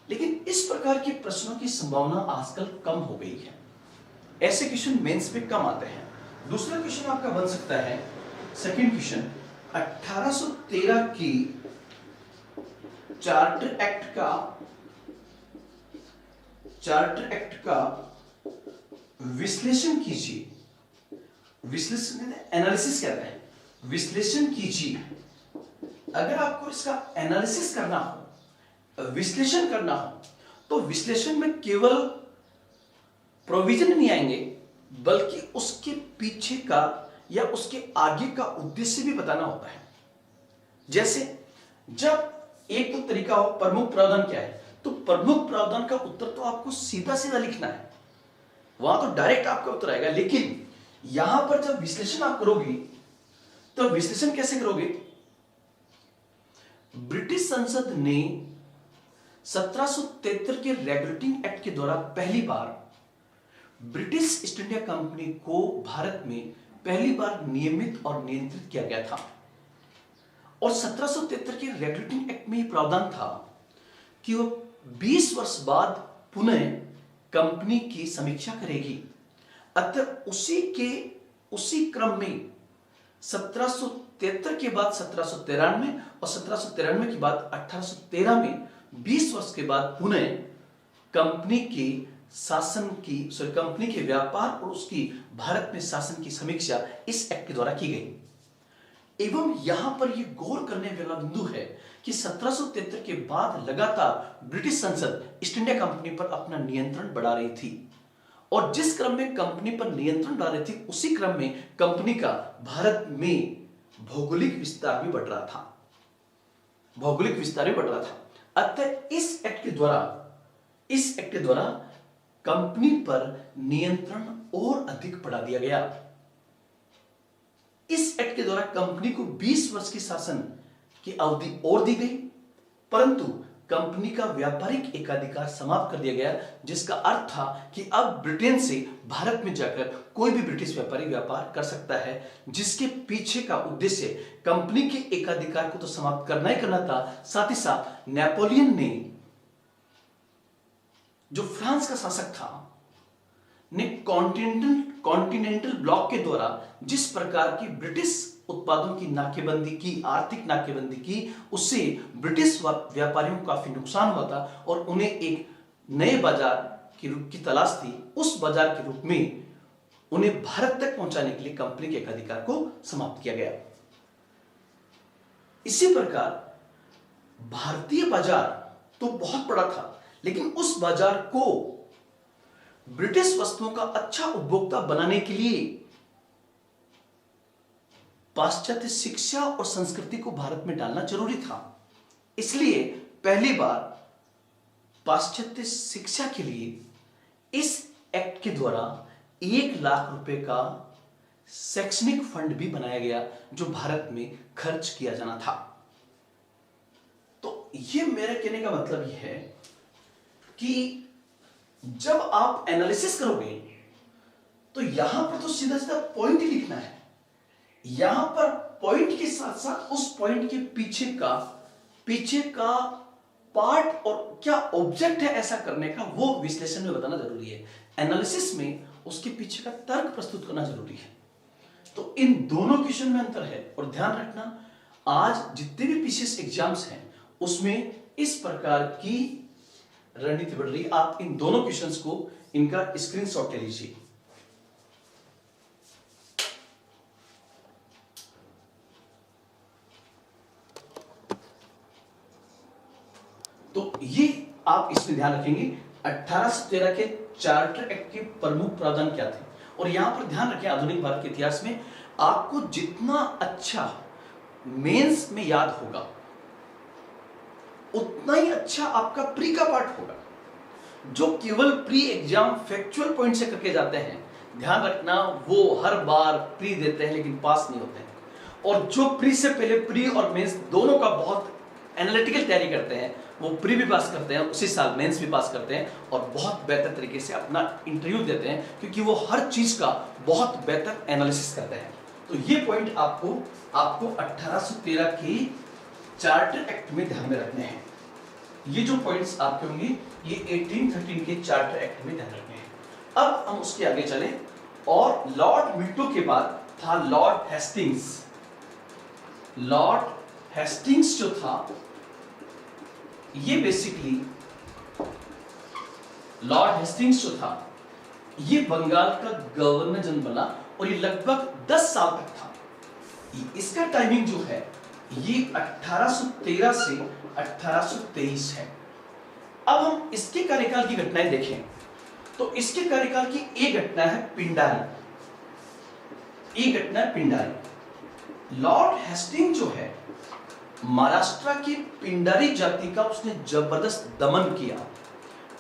लेकिन इस प्रकार के प्रश्नों की संभावना आजकल कम हो गई है, ऐसे क्वेश्चन मेंस में कम आते हैं। दूसरा क्वेश्चन आपका बन सकता है, सेकंड क्वेश्चन, 1813 की चार्टर एक्ट का विश्लेषण कीजिए। विश्लेषण एनालिसिस कहते हैं, विश्लेषण कीजिए। अगर आपको इसका एनालिसिस करना हो, विश्लेषण करना हो, तो विश्लेषण में केवल प्रोविजन नहीं आएंगे, बल्कि उसके पीछे का या उसके आगे का उद्देश्य भी बताना होता है। जैसे जब एक तो तरीका हो प्रमुख प्रावधान क्या है, तो प्रमुख प्रावधान का उत्तर तो आपको सीधा सीधा लिखना है, वहां तो डायरेक्ट आपका उत्तर आएगा। लेकिन यहां पर जब विश्लेषण आप करोगे तो विश्लेषण कैसे करोगे? ब्रिटिश संसद ने 1773 के रेगुलेटिंग एक्ट के द्वारा पहली बार ब्रिटिश ईस्ट इंडिया कंपनी को भारत में पहली बार नियमित और नियंत्रित किया गया था। और 1773 के रेगुलेटिंग एक्ट में यह प्रावधान था कि वो 20 वर्ष बाद पुनः कंपनी की समीक्षा करेगी। अतः उसी क्रम में 1773 के बाद 1793 और 1793 के बाद 1813 में 20 वर्ष के बाद पुनः कंपनी के व्यापार और उसकी भारत में शासन की समीक्षा इस एक्ट के द्वारा की गई। एवं यहां पर यह गौर करने वाला बिंदु है कि 1773 के बाद लगातार ब्रिटिश संसद ईस्ट इंडिया कंपनी पर अपना नियंत्रण बढ़ा रही थी, और जिस क्रम में कंपनी पर नियंत्रण बढ़ा रही थी उसी क्रम में कंपनी का भारत में भौगोलिक विस्तार भी बढ़ रहा था। अतः इस एक्ट के द्वारा कंपनी पर नियंत्रण और अधिक बढ़ा दिया गया। इस एक्ट के द्वारा कंपनी को 20 वर्ष की शासन की अवधि और दी गई, परंतु कंपनी का व्यापारिक एकाधिकार समाप्त कर दिया गया, जिसका अर्थ था कि अब ब्रिटेन से भारत में जाकर कोई भी ब्रिटिश व्यापारी व्यापार कर सकता है, जिसके पीछे का उद्देश्य कंपनी के एकाधिकार को तो समाप्त करना ही करना था, साथ ही साथ नेपोलियन ने, जो फ्रांस का शासक था, ने कॉन्टिनेंटल ब्लॉक के द्वारा जिस प्रकार की ब्रिटिश उत्पादों की नाकेबंदी की, आर्थिक नाकेबंदी की, उससे ब्रिटिश व्यापारियों को काफी नुकसान हुआ था और उन्हें एक नए बाजार की तलाश थी। उस बाजार के रूप में उन्हें भारत तक पहुंचाने के लिए कंपनी के एकाधिकार को समाप्त किया गया। इसी प्रकार भारतीय बाजार तो बहुत बड़ा था, लेकिन उस बाजार को ब्रिटिश वस्तुओं का अच्छा उपभोक्ता बनाने के लिए पाश्चात्य शिक्षा और संस्कृति को भारत में डालना जरूरी था। इसलिए पहली बार पाश्चात्य शिक्षा के लिए इस एक्ट के द्वारा 1 लाख रुपए का शैक्षणिक फंड भी बनाया गया, जो भारत में खर्च किया जाना था। तो ये मेरे कहने का मतलब यह है कि जब आप एनालिसिस करोगे तो यहां पर तो सीधा सीधा पॉइंट ही लिखना है, यहां पर पॉइंट के साथ साथ उस पॉइंट के पीछे का पार्ट और क्या ऑब्जेक्ट है ऐसा करने का, वो विश्लेषण में बताना जरूरी है। एनालिसिस में उसके पीछे का तर्क प्रस्तुत करना जरूरी है। तो इन दोनों क्वेश्चन में अंतर है। और ध्यान रखना, आज जितने भी पीसीएस एग्जाम्स हैं उसमें इस प्रकार की रणनीति बढ़ रही। आप इन दोनों क्वेश्चंस को इनका स्क्रीनशॉट ले लीजिए। तो ये आप इसमें ध्यान रखेंगे 1813 के चार्टर एक्ट के प्रमुख प्रावधान क्या थे। और यहां पर ध्यान रखें, आधुनिक भारत के इतिहास में आपको जितना अच्छा मेंस में याद होगा उतना ही अच्छा आपका प्री का पार्ट होगा। जो केवल प्री एग्जाम फैक्चुअल पॉइंट से करके जाते हैं, ध्यान रखना, वो हर बार प्री देते हैं लेकिन पास नहीं होते हैं। और जो प्री से पहले प्री और मेंस दोनों का बहुत एनालिटिकल तैयारी करते हैं, वो प्री भी पास करते हैं, उसी साल मेंस भी पास करते हैं और बहुत बेहतर तरीके से अपना इंटरव्यू देते हैं, क्योंकि वो हर चीज का बहुत बेहतर एनालिसिस करते हैं। तो ये पॉइंट आपको 1813 की चार्टर एक्ट में ध्यान में रखने हैं। ये जो पॉइंट्स आपके होंगे ये 1813 के चार्टर एक्ट में ध्यान रखने हैं। अब हम उसके आगे चले, और लॉर्ड मिल्टो के बाद था लॉर्ड हेस्टिंग्स। लॉर्ड हेस्टिंग्स जो था, ये बेसिकली लॉर्ड हेस्टिंग्स जो था ये बंगाल का गवर्नर जनरल बना और ये लगभग 10 साल तक था। इसका टाइमिंग जो है ये 1813 से 1823 है। अब हम इसके कार्यकाल की घटनाएं देखें तो इसके कार्यकाल की एक घटना है पिंडारी। एक घटना है पिंडारी। लॉर्ड हेस्टिंग जो है महाराष्ट्र की पिंडारी जाति का उसने जबरदस्त दमन किया।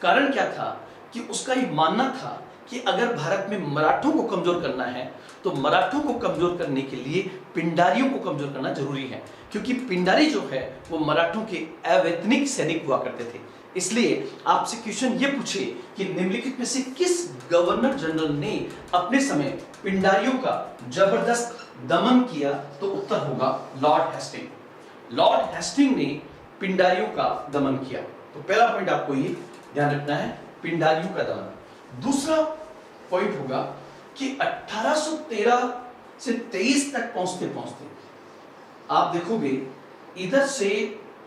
कारण क्या था कि उसका ये मानना था कि अगर भारत में मराठों को कमजोर करना है तो मराठों को कमजोर करने के लिए पिंडारियों को कमजोर करना जरूरी है, क्योंकि पिंडारी जो है वो मराठों के अवैतनिक सैनिक हुआ करते थे। इसलिए आपसे क्वेश्चन ये पूछे कि निम्नलिखित में से किस गवर्नर जनरल ने अपने समय पिंडारियों का जबरदस्त दमन किया, तो उत्तर होगा लॉर्ड हेस्टिंग। लॉर्ड हेस्टिंग ने पिंडारियों का दमन किया। तो पहला पॉइंट आपको ये ध्यान रखना है, पिंडारियों का दमन। दूसरा पॉइंट होगा कि 1813 से 23 तक पहुंचते पहुंचते आप देखोगे इधर से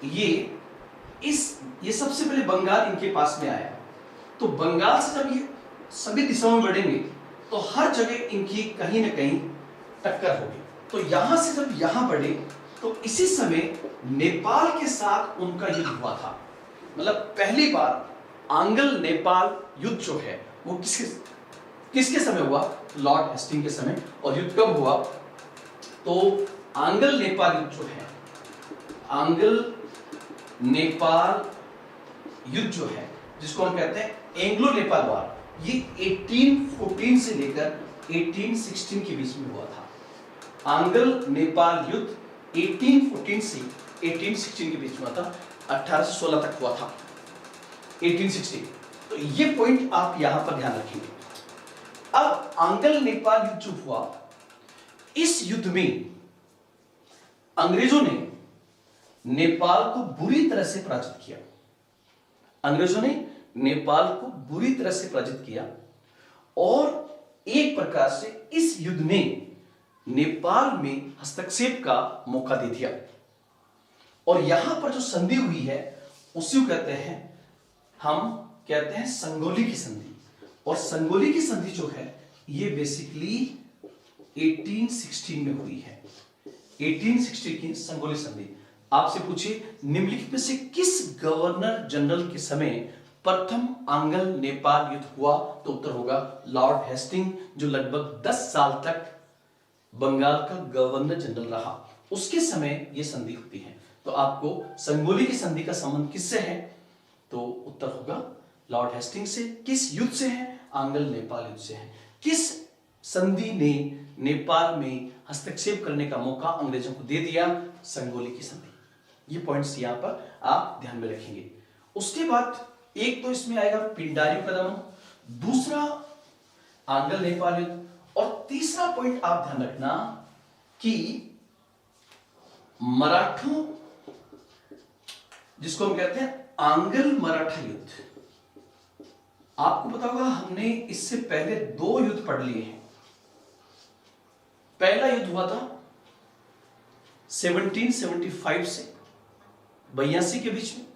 ये सबसे पहले बंगाल इनके पास में आया। तो बंगाल से जब ये सभी दिशाओं में बढ़ेंगे तो हर जगह इनकी कहीं ना कहीं टक्कर होगी। तो यहां से जब यहां बढ़े तो इसी समय नेपाल के साथ उनका युद्ध हुआ था। मतलब पहली बार आंग्ल नेपाल युद्ध जो है वो किसके समय हुआ? लॉर्ड हेस्टिंग के समय। और युद्ध कब हुआ? तो आंग्ल नेपाल युद्ध जो है, आंग्ल नेपाल युद्ध जो है, जिसको हम कहते हैं एंग्लो नेपाल वार, ये 1814 से लेकर 1816 के बीच में हुआ था। आंग्ल नेपाल युद्ध 1814 से 1816 के बीच में था। 1816 तक हुआ था, 1816। तो ये पॉइंट आप यहां पर ध्यान रखेंगे। अब आंग्ल नेपाल युद्ध जो हुआ, इस युद्ध में अंग्रेजों ने नेपाल को बुरी तरह से पराजित किया। अंग्रेजों ने नेपाल को बुरी तरह से पराजित किया और एक प्रकार से इस युद्ध ने नेपाल में हस्तक्षेप का मौका दे दिया। और यहां पर जो संधि हुई है उसी को कहते हैं, हम कहते हैं संगोली की संधि। और संगोली की संधि जो है ये बेसिकली 1816 में हुई है। 1860 की संगोली संधि। आपसे पूछे निम्नलिखित में से किस गवर्नर जनरल के समय प्रथम आंग्ल नेपाल युद्ध हुआ, तो उत्तर होगा लॉर्ड हेस्टिंग, जो लगभग 10 साल तक बंगाल का गवर्नर जनरल रहा, उसके समय यह संधि होती है। तो आपको संगोली की संधि का संबंध किससे है, तो उत्तर होगा लॉर्ड हेस्टिंग से। किस युद्ध से है, आंग्ल नेपाल युद्ध से है। किस संधि ने नेपाल में हस्तक्षेप करने का मौका अंग्रेजों को दे दिया, संगोली की संधि। ये पॉइंट्स यहां पर आप ध्यान में रखेंगे। उसके बाद एक तो इसमें आएगा पिंडारियों का दमन, दूसरा आंग्ल नेपाल युद्ध, और तीसरा पॉइंट आप ध्यान रखना कि मराठों, जिसको हम कहते हैं आंग्ल मराठा युद्ध। आपको पता होगा हमने इससे पहले 2 युद्ध पढ़ लिए हैं। पहला युद्ध हुआ था 1775 से 82 के बीच में,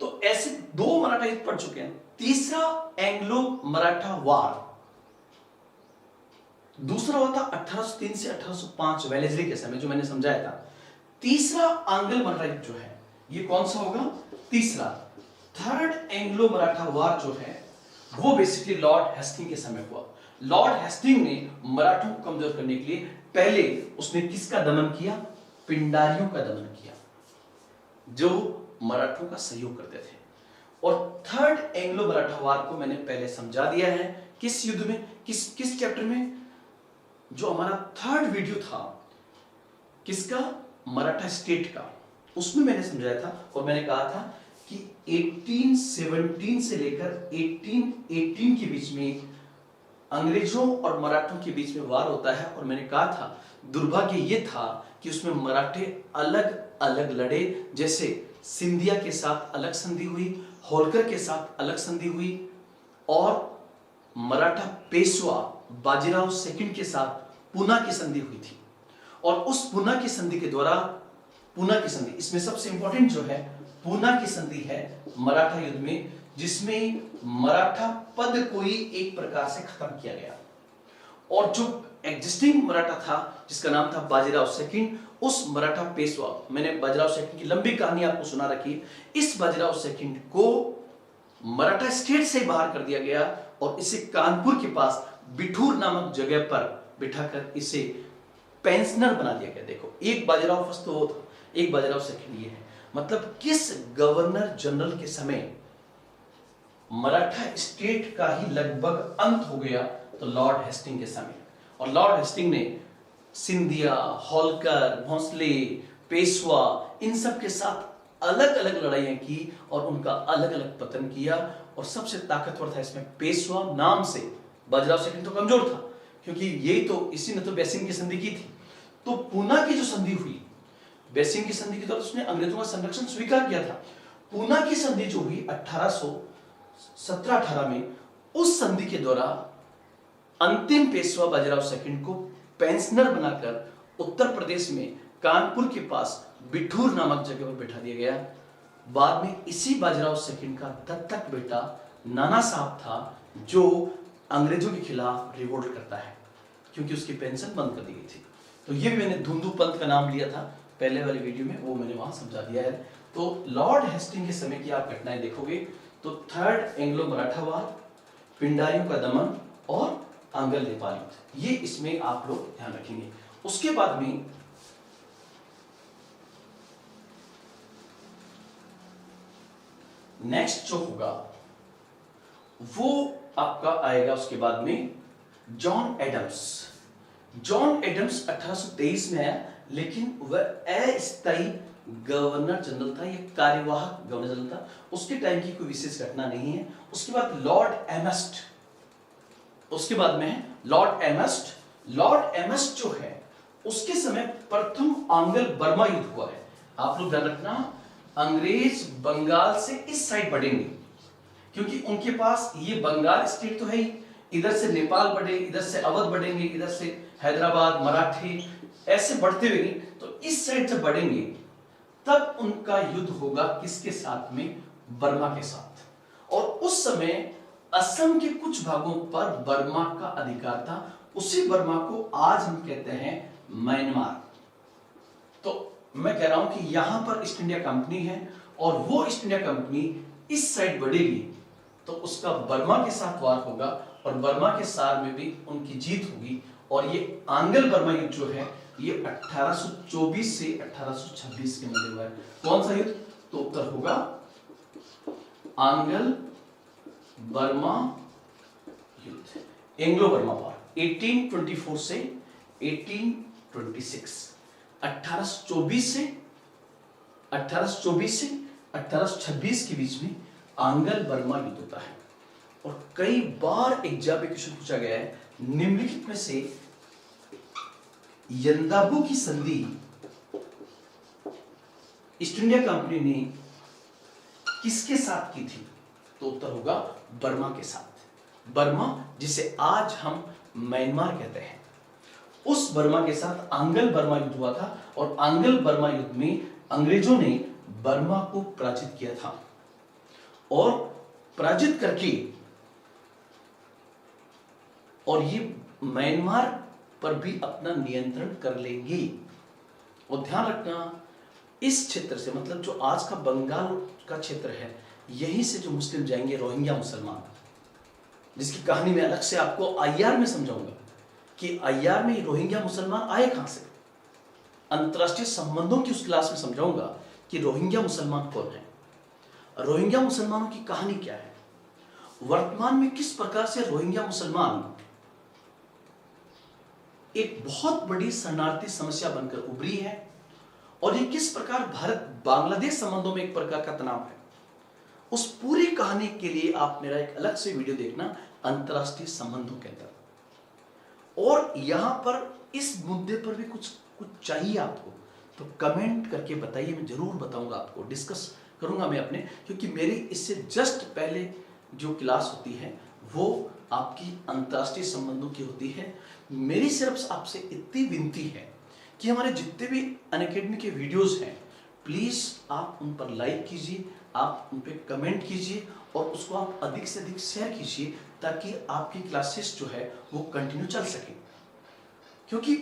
तो ऐसे 2 मराठा युद्ध पढ़ चुके हैं। तीसरा एंग्लो मराठा वार, दूसरा हुआ था 1803 से 1805 वेलेस्ली के समय, जो मैंने समझाया था। तीसरा आंग्ल मराठा युद्ध जो है, ये कौन सा होगा, तीसरा। थर्ड एंग्लो मराठा वार जो है वो बेसिकली लॉर्ड हेस्टिंग के समय हुआ। लॉर्ड हेस्टिंग ने मराठों को कमजोर करने के लिए पहले उसने किसका दमन किया, पिंडारियों का दमन किया, जो मराठों का सहयोग करते थे। और थर्ड एंग्लो मराठा वार को मैंने पहले समझा दिया है, किस युद्ध में, किस चैप्टर में, जो हमारा थर्ड वीडियो था, किसका, मराठा स्टेट का, उसमें मैंने समझाया था। और मैंने कहा था कि 1817 से लेकर 1818 के बीच में अंग्रेजों और मराठों के बीच में वार होता है। और मैंने कहा था दुर्भाग्य यह था कि उसमें मराठे अलग अलग लड़े, जैसे सिंधिया के साथ अलग संधि हुई, होलकर के साथ अलग संधि हुई, और मराठा पेशवा बाजीराव सेकंड के साथ पूना की संधि हुई थी। और उस पूना की संधि के द्वारा, पूना की संधि, इसमें सबसे इंपॉर्टेंट जो है पूना की संधि है मराठा युद्ध में, जिसमें मराठा पद को ही एक प्रकार से खत्म किया गया। और जो एग्जिस्टिंग मराठा था, जिसका नाम था बाजीराव सेकंड, उस मराठा पेशवा, मैंने बाजीराव सेकंड की लंबी कहानी आपको सुना रखी, इस बाजीराव सेकंड को मराठा स्टेट से बाहर कर दिया गया और इसे कानपुर के पास बिठूर नामक जगह पर बिठाकर इसे पेंशनर बना दिया गया। देखो, एक बाजीराव फर्स्ट तो वो था, एक बाजीराव सेकंड ये है। मतलब किस गवर्नर जनरल के समय मराठा स्टेट का ही लगभग अंत हो गया, तो लॉर्ड हेस्टिंग के समय। और लॉर्ड हेस्टिंग ने सिंधिया, होलकर, भोंसले, पेशवा, इन सब के साथ अलग अलग लड़ाइयां की और उनका अलग अलग पतन किया। और सबसे ताकतवर था इसमें पेशवा नाम से। बाजीराव सेकंड तो कमजोर था, क्योंकि ये तो इसी ने तो बेसिंग की संधि की थी। तो पूना की जो संधि हुई, बेसिंग की संधि के दौरान उसने अंग्रेजों का संरक्षण स्वीकार किया था। पूना की संधि जो हुई 1817-18 में, उस संधि के द्वारा अंतिम पेशवा बाजीराव सेकंड को पेंशनर बनाकर उत्तर प्रदेश में कानपुर के पास बिठूर नामक जगह पर बैठा दिया गया। बाद में इसी बाजीराव सेकंड का दत्तक बेटा नाना साहब था, जो अंग्रेजों के खिलाफ रिवोल्ट करता है, क्योंकि उसकी पेंशन बंद कर दी गई थी। तो ये भी मैंने धुंधु पंत का नाम लिया था पहले वाली वीडियो में, वो मैंने वहां समझा दिया है। तो लॉर्ड हेस्टिंग के समय की आप घटनाएं देखोगे तो थर्ड एंग्लो मराठा वार, पिंडारियों का दमन और आंग्ल नेपाल युद्ध, ये इसमें आप लोग ध्यान रखेंगे। उसके बाद में नेक्स्ट जो होगा वो आपका आएगा उसके बाद में जॉन एडम्स। जॉन एडम्स 1823 में आया, लेकिन वह अस्थायी गवर्नर जनरल था, यह कार्यवाहक गवर्नर जनरल था। उसके टाइम की कोई विशेष घटना नहीं है। उसके बाद लॉर्ड एमस्ट, उसके बाद में लॉर्ड एमस्ट। लॉर्ड एमस्ट जो है उसके समय प्रथम आंग्ल बर्मा युद्ध हुआ है। आप लोग ध्यान रखना, अंग्रेज बंगाल से इस साइड बढ़ेंगे, क्योंकि उनके पास ये बंगाल स्टेट तो है ही, इधर से नेपाल बढ़े, इधर से अवध बढ़ेंगे, इधर से हैदराबाद, मराठी, ऐसे बढ़ते हुए, तो इस साइड जब बढ़ेंगे तब उनका युद्ध होगा किसके साथ में, बर्मा के साथ। और उस समय असम के कुछ भागों पर बर्मा का अधिकार था, उसी बर्मा को आज हम कहते हैं म्यांमार। तो मैं कह रहा हूं कि यहां पर ईस्ट इंडिया कंपनी है और वो ईस्ट इंडिया कंपनी इस साइड बढ़ेगी तो उसका बर्मा के साथ वार होगा और बर्मा के सार में भी उनकी जीत होगी। और ये आंग्ल बर्मा युद्ध जो है ये 1824 से 1826 के मध्य हुआ है। कौन सा युद्ध? तो उत्तर होगा आंग्ल बर्मा युद्ध, एंग्लो बर्मा वॉर 1824 से 1826। 1824 से 1826 के बीच में आंग्ल बर्मा युद्ध होता है। और कई बार एग्जाम में क्वेश्चन पूछा गया है, निम्नलिखित में से यंदाबू की संधि ईस्ट इंडिया कंपनी ने किसके साथ की थी? तो उत्तर होगा बर्मा के साथ। बर्मा जिसे आज हम म्यांमार कहते हैं, उस बर्मा के साथ आंग्ल बर्मा युद्ध हुआ था और आंग्ल बर्मा युद्ध में अंग्रेजों ने बर्मा को पराजित किया था और पराजित करके और ये म्यांमार पर भी अपना नियंत्रण कर लेंगे। और ध्यान रखना, इस क्षेत्र से मतलब जो आज का बंगाल का क्षेत्र है, यहीं से जो मुस्लिम जाएंगे रोहिंग्या मुसलमान, जिसकी कहानी मैं अलग से आपको आईआर में समझाऊंगा कि आईआर में रोहिंग्या मुसलमान आए कहां से। अंतरराष्ट्रीय संबंधों की उस क्लास में समझाऊंगा कि रोहिंग्या मुसलमान कौन है, रोहिंग्या मुसलमानों की कहानी क्या है, वर्तमान में किस प्रकार से रोहिंग्या मुसलमान एक बहुत बड़ी शरणार्थी समस्या बनकर उभरी है और ये किस प्रकार भारत बांग्लादेश संबंधों में एक प्रकार का तनाव है। उस पूरी कहानी के लिए आप मेरा एक अलग से वीडियो देखना अंतरराष्ट्रीय संबंधों के अंदर। और यहां पर इस मुद्दे पर भी कुछ चाहिए आपको तो कमेंट करके बताइए, मैं जरूर बताऊंगा आपको, डिस्कस करूंगा मैं अपने, क्योंकि मेरी इससे जस्ट पहले जो क्लास होती है वो आपकी अंतरराष्ट्रीय संबंधों की होती है। मेरी सिर्फ आपसे इतनी विनती है कि हमारे जितने भी अनअकैडमी के वीडियोस हैं प्लीज आप उन पर लाइक कीजिए, आप उन पर कमेंट कीजिए और उसको आप अधिक से अधिक शेयर कीजिए ताकि आपकी क्लासेस जो है वो कंटिन्यू चल सके, क्योंकि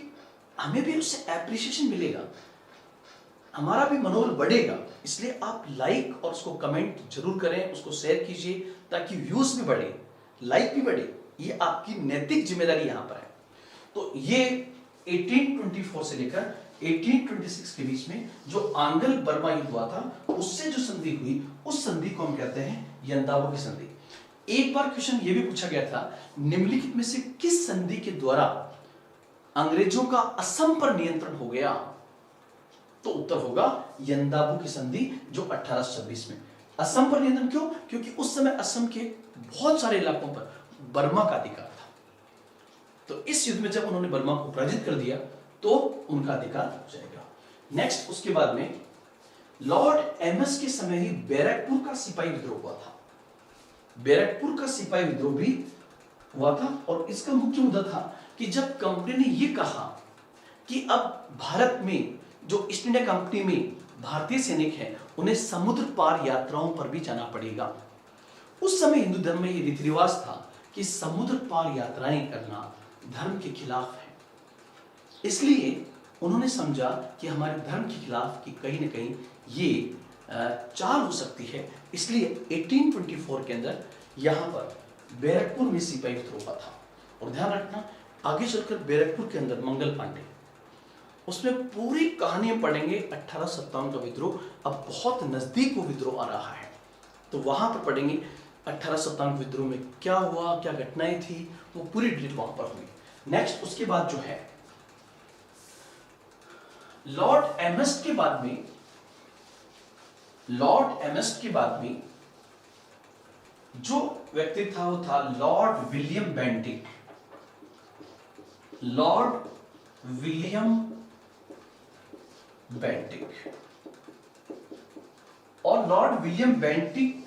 हमें भी उससे एप्रिसिएशन मिलेगा, हमारा भी मनोबल बढ़ेगा। इसलिए आप लाइक और उसको कमेंट जरूर करें, उसको शेयर कीजिए ताकि व्यूज भी बढ़े, लाइक भी बढ़े। ये आपकी नैतिक जिम्मेदारी यहां पर है। तो ये 1824 से लेकर 1826 के बीच में जो आंग्ल बर्मा युद्ध हुआ था उससे जो संधि हुई उस संधि को हम कहते हैं यंदाबो की संधि। एक बार क्वेश्चन ये भी पूछा गया था, निम्नलिखित में से किस संधि के द्वारा अंग्रेजों का असम पर नियंत्रण हो गया? तो उत्तर होगा यंदाबो की संधि जो 1826 में। असम पर नियंत्रण क्यों? क्योंकि उस समय असम के बहुत सारे इलाकों पर बर्मा का अधिकार था। तो इस युद्ध में जब उन्होंने बर्मा को पराजित कर दिया तो उनका अधिकार हो जाएगा। नेक्स्ट उसके बाद में लॉर्ड एमएस के समय ही बैरकपुर का सिपाही विद्रोह हुआ था। बैरकपुर का सिपाही विद्रोह भी हुआ था और इसका मुख्य मुद्दा था कि जब कंपनी ने यह कहा कि अब भारत में जो ईस्ट इंडिया कंपनी में भारतीय सैनिक हैं उन्हें समुद्र पार यात्राओं पर भी जाना पड़ेगा। उस समय हिंदू धर्म में यह रीति रिवाज था कि समुद्र पार यात्राएं करना धर्म के खिलाफ है। इसलिए उन्होंने समझा कि हमारे धर्म के खिलाफ कि कहीं ना कहीं ये चाल हो सकती है। इसलिए 1824 के अंदर यहां पर बैरकपुर में सिपाही विद्रोह हुआ था। और ध्यान रखना, आगे चलकर बैरकपुर के अंदर मंगल पांडे, उसमें पूरी कहानियां पढ़ेंगे। 1857 का विद्रोह अब बहुत नजदीक वो विद्रोह आ रहा है, तो वहां पर पढ़ेंगे 1857 विद्रोह में क्या हुआ, क्या घटनाएं थी, वो पूरी डिटेल वहां पर हुई। नेक्स्ट उसके बाद जो है लॉर्ड एमएस्ट के बाद में, लॉर्ड एमएस्ट के बाद में जो व्यक्ति था वो था Lord William Bentinck. Lord William Bentinck और लॉर्ड विलियम बेंटिक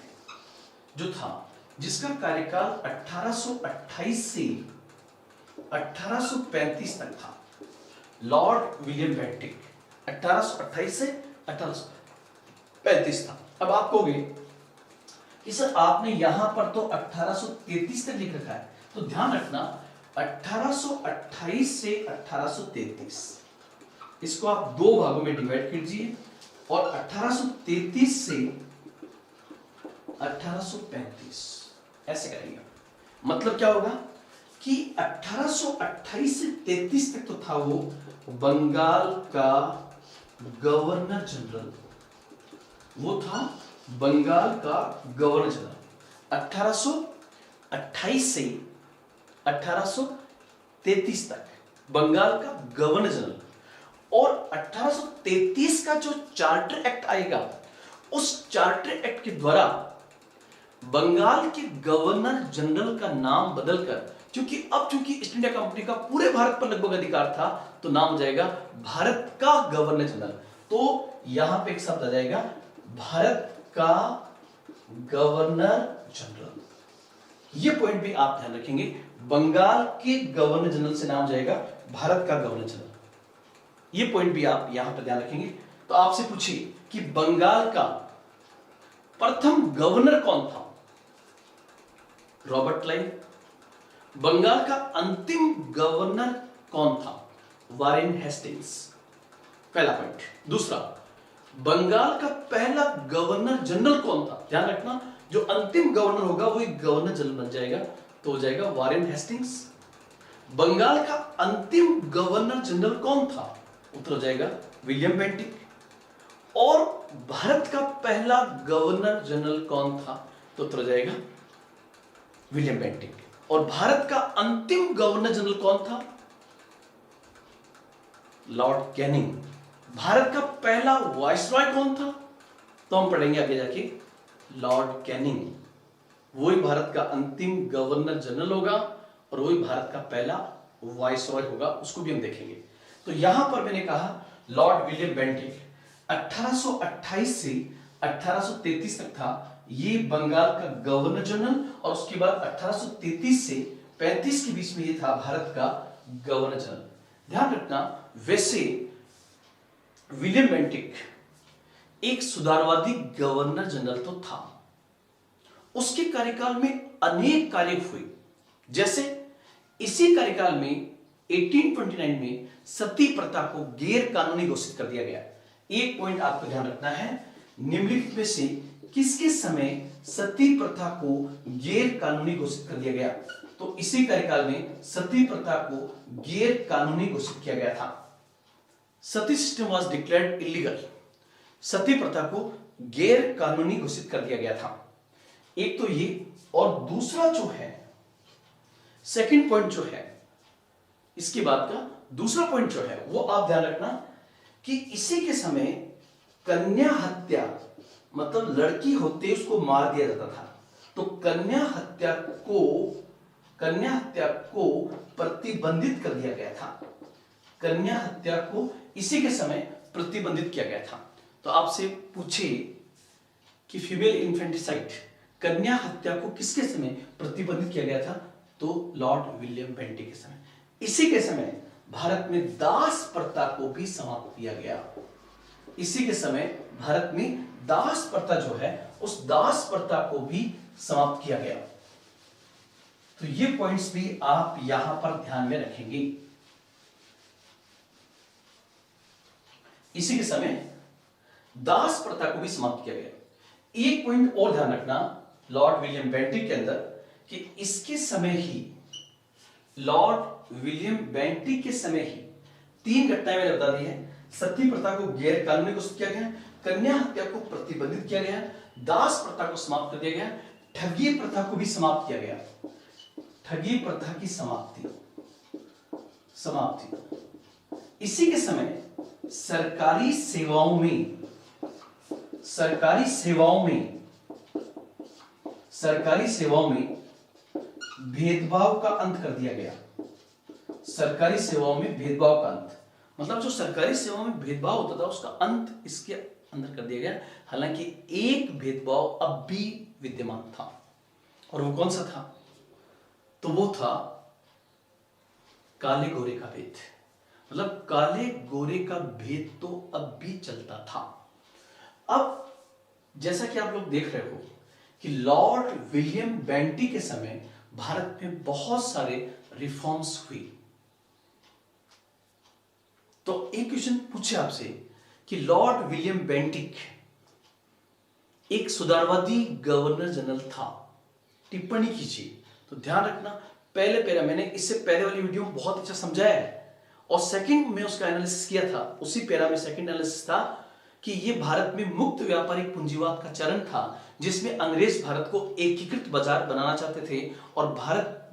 जो था जिसका कार्यकाल 1828 से 1835 तक था। लॉर्ड विलियम बेंटिक 1828 से 1835 था। अब आप कहोगे कि सर आपने यहां पर तो 1833 तक लिख रखा है, तो ध्यान रखना 1828 से 1833 इसको आप दो भागों में डिवाइड कीजिए और 1833 से 1835 ऐसे करेंगे। मतलब क्या होगा कि 1828 से 33 तक तो था वो बंगाल का गवर्नर जनरल, वो था बंगाल का गवर्नर जनरल 1828 से 1833 तक बंगाल का गवर्नर जनरल। और 1833 का जो चार्टर एक्ट आएगा, उस चार्टर एक्ट के द्वारा बंगाल के गवर्नर जनरल का नाम बदलकर, क्योंकि अब चूंकि ईस्ट इंडिया कंपनी का पूरे भारत पर लगभग अधिकार था, तो नाम हो जाएगा भारत का गवर्नर जनरल। तो यहां पे एक शब्द आ जाएगा भारत का गवर्नर जनरल। ये पॉइंट भी आप ध्यान रखेंगे, बंगाल के गवर्नर जनरल से नाम जाएगा भारत का गवर्नर जनरल। ये पॉइंट भी आप यहां पर ध्यान रखेंगे। तो आपसे पूछिए कि बंगाल का प्रथम गवर्नर कौन था? Robert Clive. बंगाल का अंतिम गवर्नर कौन था? Warren Hastings. पहला पॉइंट। दूसरा, बंगाल का पहला गवर्नर जनरल कौन था? ध्यान रखना, जो अंतिम गवर्नर होगा वो एक गवर्नर जनरल बन जाएगा, तो हो जाएगा वारेन हेस्टिंग्स। बंगाल का अंतिम गवर्नर जनरल कौन था? उत्तर हो जाएगा विलियम बेंटिक। और भारत का पहला गवर्नर जनरल कौन था? तो उत्तर हो जाएगा विलियम बेंटिक। और भारत का अंतिम गवर्नर जनरल कौन था? Lord Canning. भारत का पहला वाइसरॉय कौन था? तो हम पढ़ेंगे आगे जाके लॉर्ड कैनिंग। वही भारत का अंतिम गवर्नर जनरल होगा और वही भारत का पहला वाइसरॉय होगा, उसको भी हम देखेंगे। तो यहां पर मैंने कहा लॉर्ड विलियम बेंटिक 1828 से 1833 तक था, ये बंगाल का गवर्नर जनरल, और उसके बाद 1833 से 35 के बीच में ये था भारत का गवर्नर जनरल। ध्यान रखना, वैसे विलियम बेंटिक एक सुधारवादी गवर्नर जनरल तो था, उसके कार्यकाल में अनेक कार्य हुए। जैसे इसी कार्यकाल में 1829 में सती प्रथा को गैर कानूनी घोषित कर दिया गया। एक पॉइंट आपको ध्यान रखना है, निम्नलिखित में से किसके समय सती प्रथा को गैर कानूनी घोषित कर दिया गया? तो इसी कार्यकाल में सती प्रथा को गैर कानूनी घोषित किया गया था। सती सिस्टम वाज डिक्लेयर्ड इलीगल। सती प्रथा को गैर कानूनी घोषित कर दिया गया था। एक तो ये, और दूसरा जो है सेकंड पॉइंट जो है, इसके बाद का दूसरा पॉइंट जो है वो आप ध्यान रखना कि इसी के समय कन्या हत्या, मतलब लड़की होते उसको मार दिया जाता था, तो कन्या हत्या को प्रतिबंधित कर दिया गया था। कन्या हत्या को इसी के समय प्रतिबंधित किया गया था। तो आपसे पूछे कि फीमेल इन्फेंटिसाइड, कन्या हत्या को किसके समय प्रतिबंधित किया गया था? तो लॉर्ड विलियम बेंटिक के समय। इसी के समय भारत में दास प्रथा को भी समाप्त किया गया। इसी के समय भारत में दास प्रथा जो है, उस दास प्रथा को भी समाप्त किया गया। तो ये पॉइंट्स भी आप यहां पर ध्यान में रखेंगे। इसी के समय दास प्रथा को भी समाप्त किया गया। एक पॉइंट और ध्यान रखना लॉर्ड विलियम बेंटिक के अंदर, कि इसके समय ही, लॉर्ड विलियम बेंटिक के समय ही तीन घटनाएं मैंने बता दी है। सती प्रथा को गैर कानूनी घोषित किया गया, कन्या हत्या को प्रतिबंधित किया गया, दास प्रथा को समाप्त कर दिया गया, ठगी प्रथा को भी समाप्त किया गया। ठगी प्रथा की समाप्ति। इसी के समय सरकारी सेवाओं में भेदभाव का अंत कर दिया गया। सरकारी सेवाओं में भेदभाव का अंत, मतलब जो सरकारी सेवाओं में भेदभाव होता था उसका अंत इसके अंदर कर दिया गया। हालांकि एक भेदभाव अब भी विद्यमान था, और वो कौन सा था? तो वो था काले गोरे का भेद। मतलब काले गोरे का भेद तो अब भी चलता था। अब जैसा कि आप लोग देख रहे हो कि लॉर्ड विलियम बेंटिक के समय भारत में बहुत सारे रिफॉर्म्स हुई। तो एक क्वेश्चन पूछे आपसे कि लॉर्ड विलियम बेंटिक एक सुधारवादी गवर्नर जनरल था, टिप्पणी कीजिए। तो ध्यान रखना, पहले पैरा मैंने इससे पहले वाली वीडियो में बहुत अच्छा समझाया है, और सेकंड में उसका एनालिसिस किया था। उसी पैरा में सेकंड एनालिसिस था कि यह भारत में मुक्त व्यापारिक पूंजीवाद का चरण था, जिसमें अंग्रेज भारत को एकीकृत बाजार बनाना चाहते थे और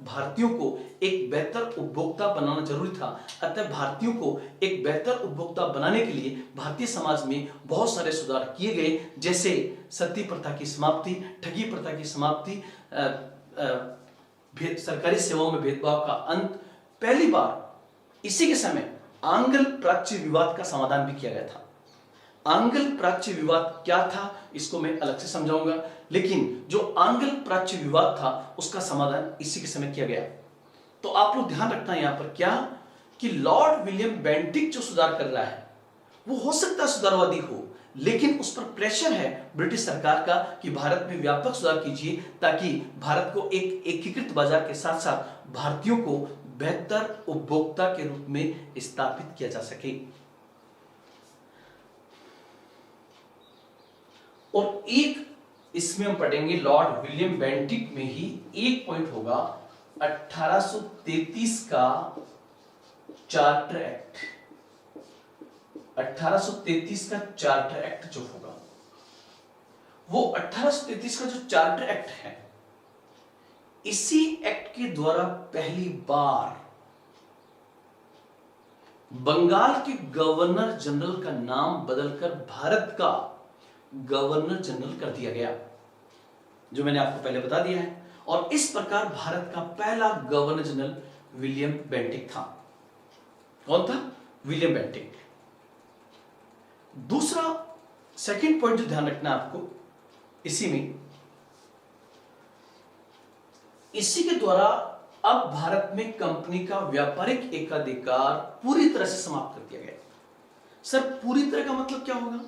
भारतीयों को एक बेहतर उपभोक्ता बनाना जरूरी था। अतः भारतीयों को एक बेहतर उपभोक्ता बनाने के लिए भारतीय समाज में बहुत सारे सुधार किए गए, जैसे सती प्रथा की समाप्ति, ठगी प्रथा की समाप्ति, सरकारी सेवाओं में भेदभाव का अंत। पहली बार इसी के समय आंग्ल प्राच्य विवाद का समाधान भी किया गया था। आंग्ल प्राच्य विवाद क्या था इसको मैं अलग से समझाऊंगा, लेकिन जो आंग्ल प्राच्य विवाद था उसका समाधान इसी के समय किया गया। तो आप लोग ध्यान रखना यहां पर क्या कि लॉर्ड विलियम बेंटिक जो सुधार कर रहा है वो हो सकता है सुधारवादी हो, लेकिन उस पर प्रेशर है ब्रिटिश सरकार का कि भारत में व्यापक सुधार कीजिए ताकि भारत को एक एकीकृत बाजार के साथ साथ भारतीयों को बेहतर उपभोक्ता के रूप में स्थापित किया जा सके। और एक इसमें हम पढ़ेंगे लॉर्ड विलियम बेंटिक में ही एक पॉइंट होगा 1833 का चार्टर एक्ट। 1833 का चार्टर एक्ट जो होगा वो 1833 का जो चार्टर एक्ट है, इसी एक्ट के द्वारा पहली बार बंगाल के गवर्नर जनरल का नाम बदलकर भारत का गवर्नर जनरल कर दिया गया, जो मैंने आपको पहले बता दिया है। और इस प्रकार भारत का पहला गवर्नर जनरल विलियम बेंटिक था। कौन था? William Bentinck. दूसरा सेकंड पॉइंट जो ध्यान रखना आपको इसी में, इसी के द्वारा अब भारत में कंपनी का व्यापारिक एकाधिकार पूरी तरह से समाप्त कर दिया गया। सर पूरी तरह का मतलब क्या होगा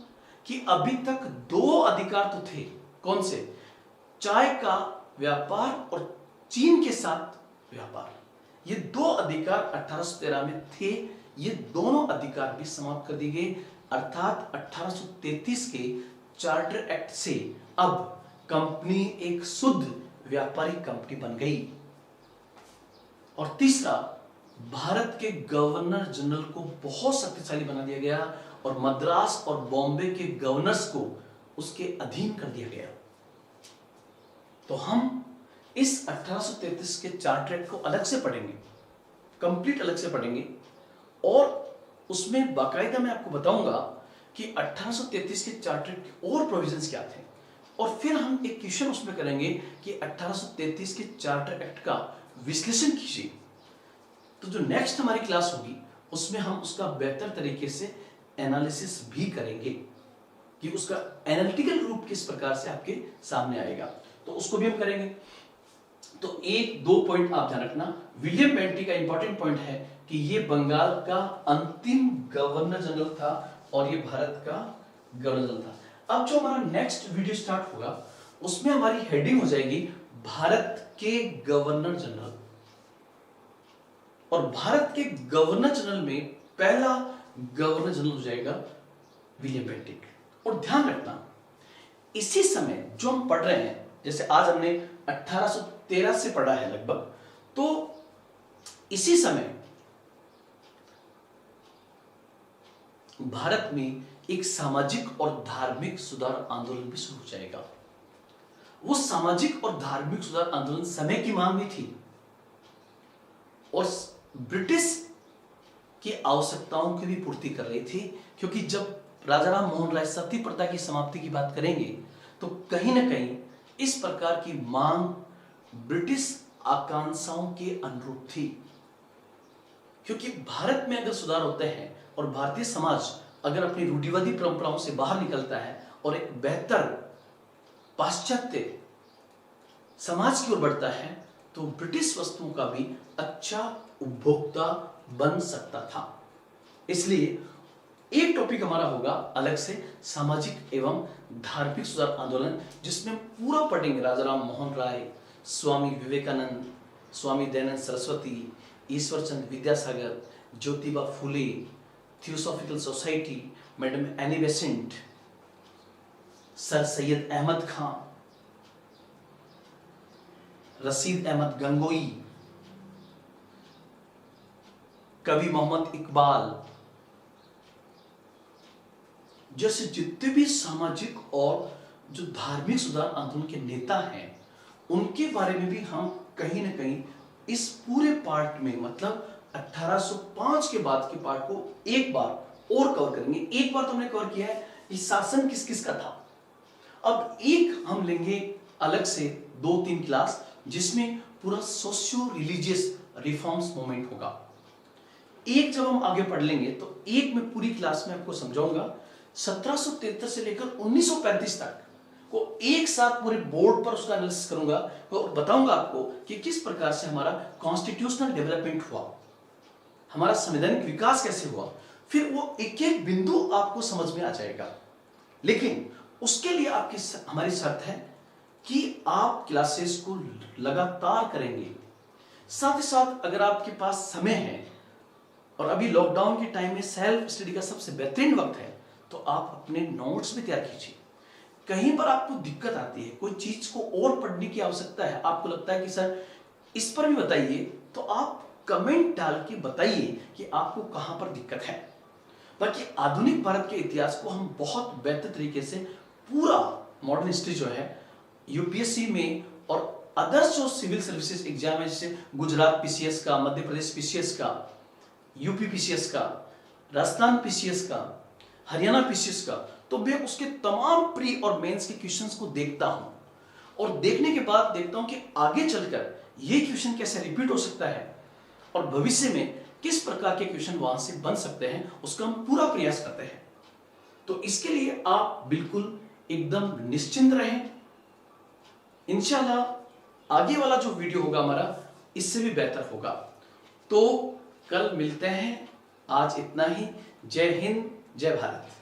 कि अभी तक दो अधिकार तो थे। कौन से? चाय का व्यापार और चीन के साथ व्यापार, ये दो अधिकार 1813 में थे, ये दोनों अधिकार भी समाप्त कर दिए गए। अर्थात 1833 के चार्टर एक्ट से अब कंपनी एक शुद्ध व्यापारिक कंपनी बन गई। और तीसरा, भारत के गवर्नर जनरल को बहुत शक्तिशाली बना दिया गया और मद्रास और बॉम्बे के गवर्नर्स को उसके अधीन कर दिया गया। तो हम इस 1833 के चार्टर एक्ट को अलग से पढ़ेंगे, कंप्लीट अलग से पढ़ेंगे, और उसमें बाकायदा मैं आपको बताऊंगा कि 1833 के चार्टर के और प्रोविजंस क्या थे, और फिर हम एक क्वेश्चन उसमें करेंगे कि 1833 के चार्टर एक्ट का विश्लेषण कीजिए। तो जो नेक्स्ट हमारी क्लास होगी उसमें हम उसका बेहतर तरीके से एनालिसिस भी करेंगे कि उसका एनालिटिकल रूप किस प्रकार से आपके सामने आएगा, तो उसको भी हम करेंगे। तो एक दो पॉइंट आप ध्यान रखना। विलियम बेंटिक का इंपॉर्टेंट पॉइंट है कि ये बंगाल का अंतिम गवर्नर जनरल था और ये भारत का गवर्नर जनरल था। अब जो हमारा नेक्स्ट वीडियो स्टार्ट होगा उसमें हमारी हेडिंग हो जाएगी भारत के गवर्नर जनरल, और भारत के गवर्नर जनरल में पहला गवर्नर जनरल हो जाएगा विलियम बेंटिक। और ध्यान रखना इसी समय जो हम पढ़ रहे हैं, जैसे आज हमने 1813 से पढ़ा है लगभग, तो इसी समय भारत में एक सामाजिक और धार्मिक सुधार आंदोलन भी शुरू हो जाएगा। वो सामाजिक और धार्मिक सुधार आंदोलन समय की मांग भी थी और ब्रिटिश की आवश्यकताओं की भी पूर्ति कर रही थी, क्योंकि जब राजा राम मोहन राय सती प्रथा की समाप्ति की बात करेंगे तो कहीं ना कहीं इस प्रकार की मांग ब्रिटिश आकांक्षाओं के अनुरूप थी। क्योंकि भारत में अगर सुधार होते हैं और भारतीय समाज अगर अपनी रूढ़िवादी परंपराओं से बाहर निकलता है और एक बेहतर पाश्चात्य समाज की ओर बढ़ता है, तो ब्रिटिश वस्तुओं का भी अच्छा उपभोक्ता बन सकता था। इसलिए एक टॉपिक हमारा होगा अलग से सामाजिक एवं धार्मिक सुधार आंदोलन, जिसमें पूरा पढ़ेंगे Raja Ram Mohan Roy, Swami Vivekananda, Swami Dayanand Saraswati, Ishwar Chandra Vidyasagar, Jyotiba Phule, theosophical society, madam Annie Besant, sir Syed Ahmad Khan, Rashid Ahmad Gangohi, कवि मोहम्मद इकबाल, जैसे जितने भी सामाजिक और जो धार्मिक सुधार आंदोलन के नेता हैं उनके बारे में भी हम कहीं ना कहीं इस पूरे पार्ट में, मतलब 1805 के बाद के पार्ट को एक बार और कवर करेंगे। एक बार तो हमने कवर किया है कि शासन किस किस का था। अब एक हम लेंगे अलग से 2-3 क्लास, जिसमें पूरा सोशियो रिलीजियस रिफॉर्म्स मूवमेंट होगा। एक जब हम आगे पढ़ लेंगे तो एक में पूरी क्लास में आपको समझाऊंगा 1773 से लेकर 1935 तक को एक साथ पूरे बोर्ड पर उसका एनालिसिस करूंगा और बताऊंगा आपको कि किस प्रकार से हमारा कॉन्स्टिट्यूशनल डेवलपमेंट हुआ, हमारा संवैधानिक विकास कैसे हुआ, फिर वो एक एक बिंदु आपको समझ में आ जाएगा। लेकिन उसके लिए आपकी हमारी शर्त है कि आप क्लासेस को लगातार करेंगे। साथ ही साथ अगर आपके पास समय है और अभी लॉकडाउन के टाइम में सेल्फ स्टडी का सबसे बेहतरीन वक्त है, तो आप अपने नोट्स भी तैयार कीजिए। कहीं पर आपको दिक्कत आती है, कोई चीज को और पढ़ने की आवश्यकता है, आपको लगता है कि सर इस पर भी बताइए, तो आप कमेंट डाल के बताइए कि आपको कहां पर दिक्कत है। बाकी आधुनिक भारत के इतिहास को हम बहुत बेहतर तरीके से पूरा मॉडर्न हिस्ट्री जो है यूपीएससी में और अदर्स जो सिविल सर्विसेज एग्जाम है, जैसे गुजरात पीसीएस का, मध्य प्रदेश पीसीएस का, यूपी पीसीएस का, राजस्थान पीसीएस का, हरियाणा पीसीएस का, तो मैं उसके तमाम प्री और मेंस के क्वेश्चंस को देखता हूं और देखने के बाद देखता हूं कि आगे चलकर ये क्वेश्चन कैसे रिपीट हो सकता है और भविष्य में किस प्रकार के क्वेश्चन वहां से बन सकते हैं, उसका हम पूरा प्रयास करते हैं। तो इसके लिए आप बिल्कुल एकदम निश्चिंत रहें। इंशाल्लाह आगे वाला जो वीडियो होगा हमारा इससे भी बेहतर होगा। तो कल मिलते हैं, आज इतना ही। जय हिंद, जय भारत।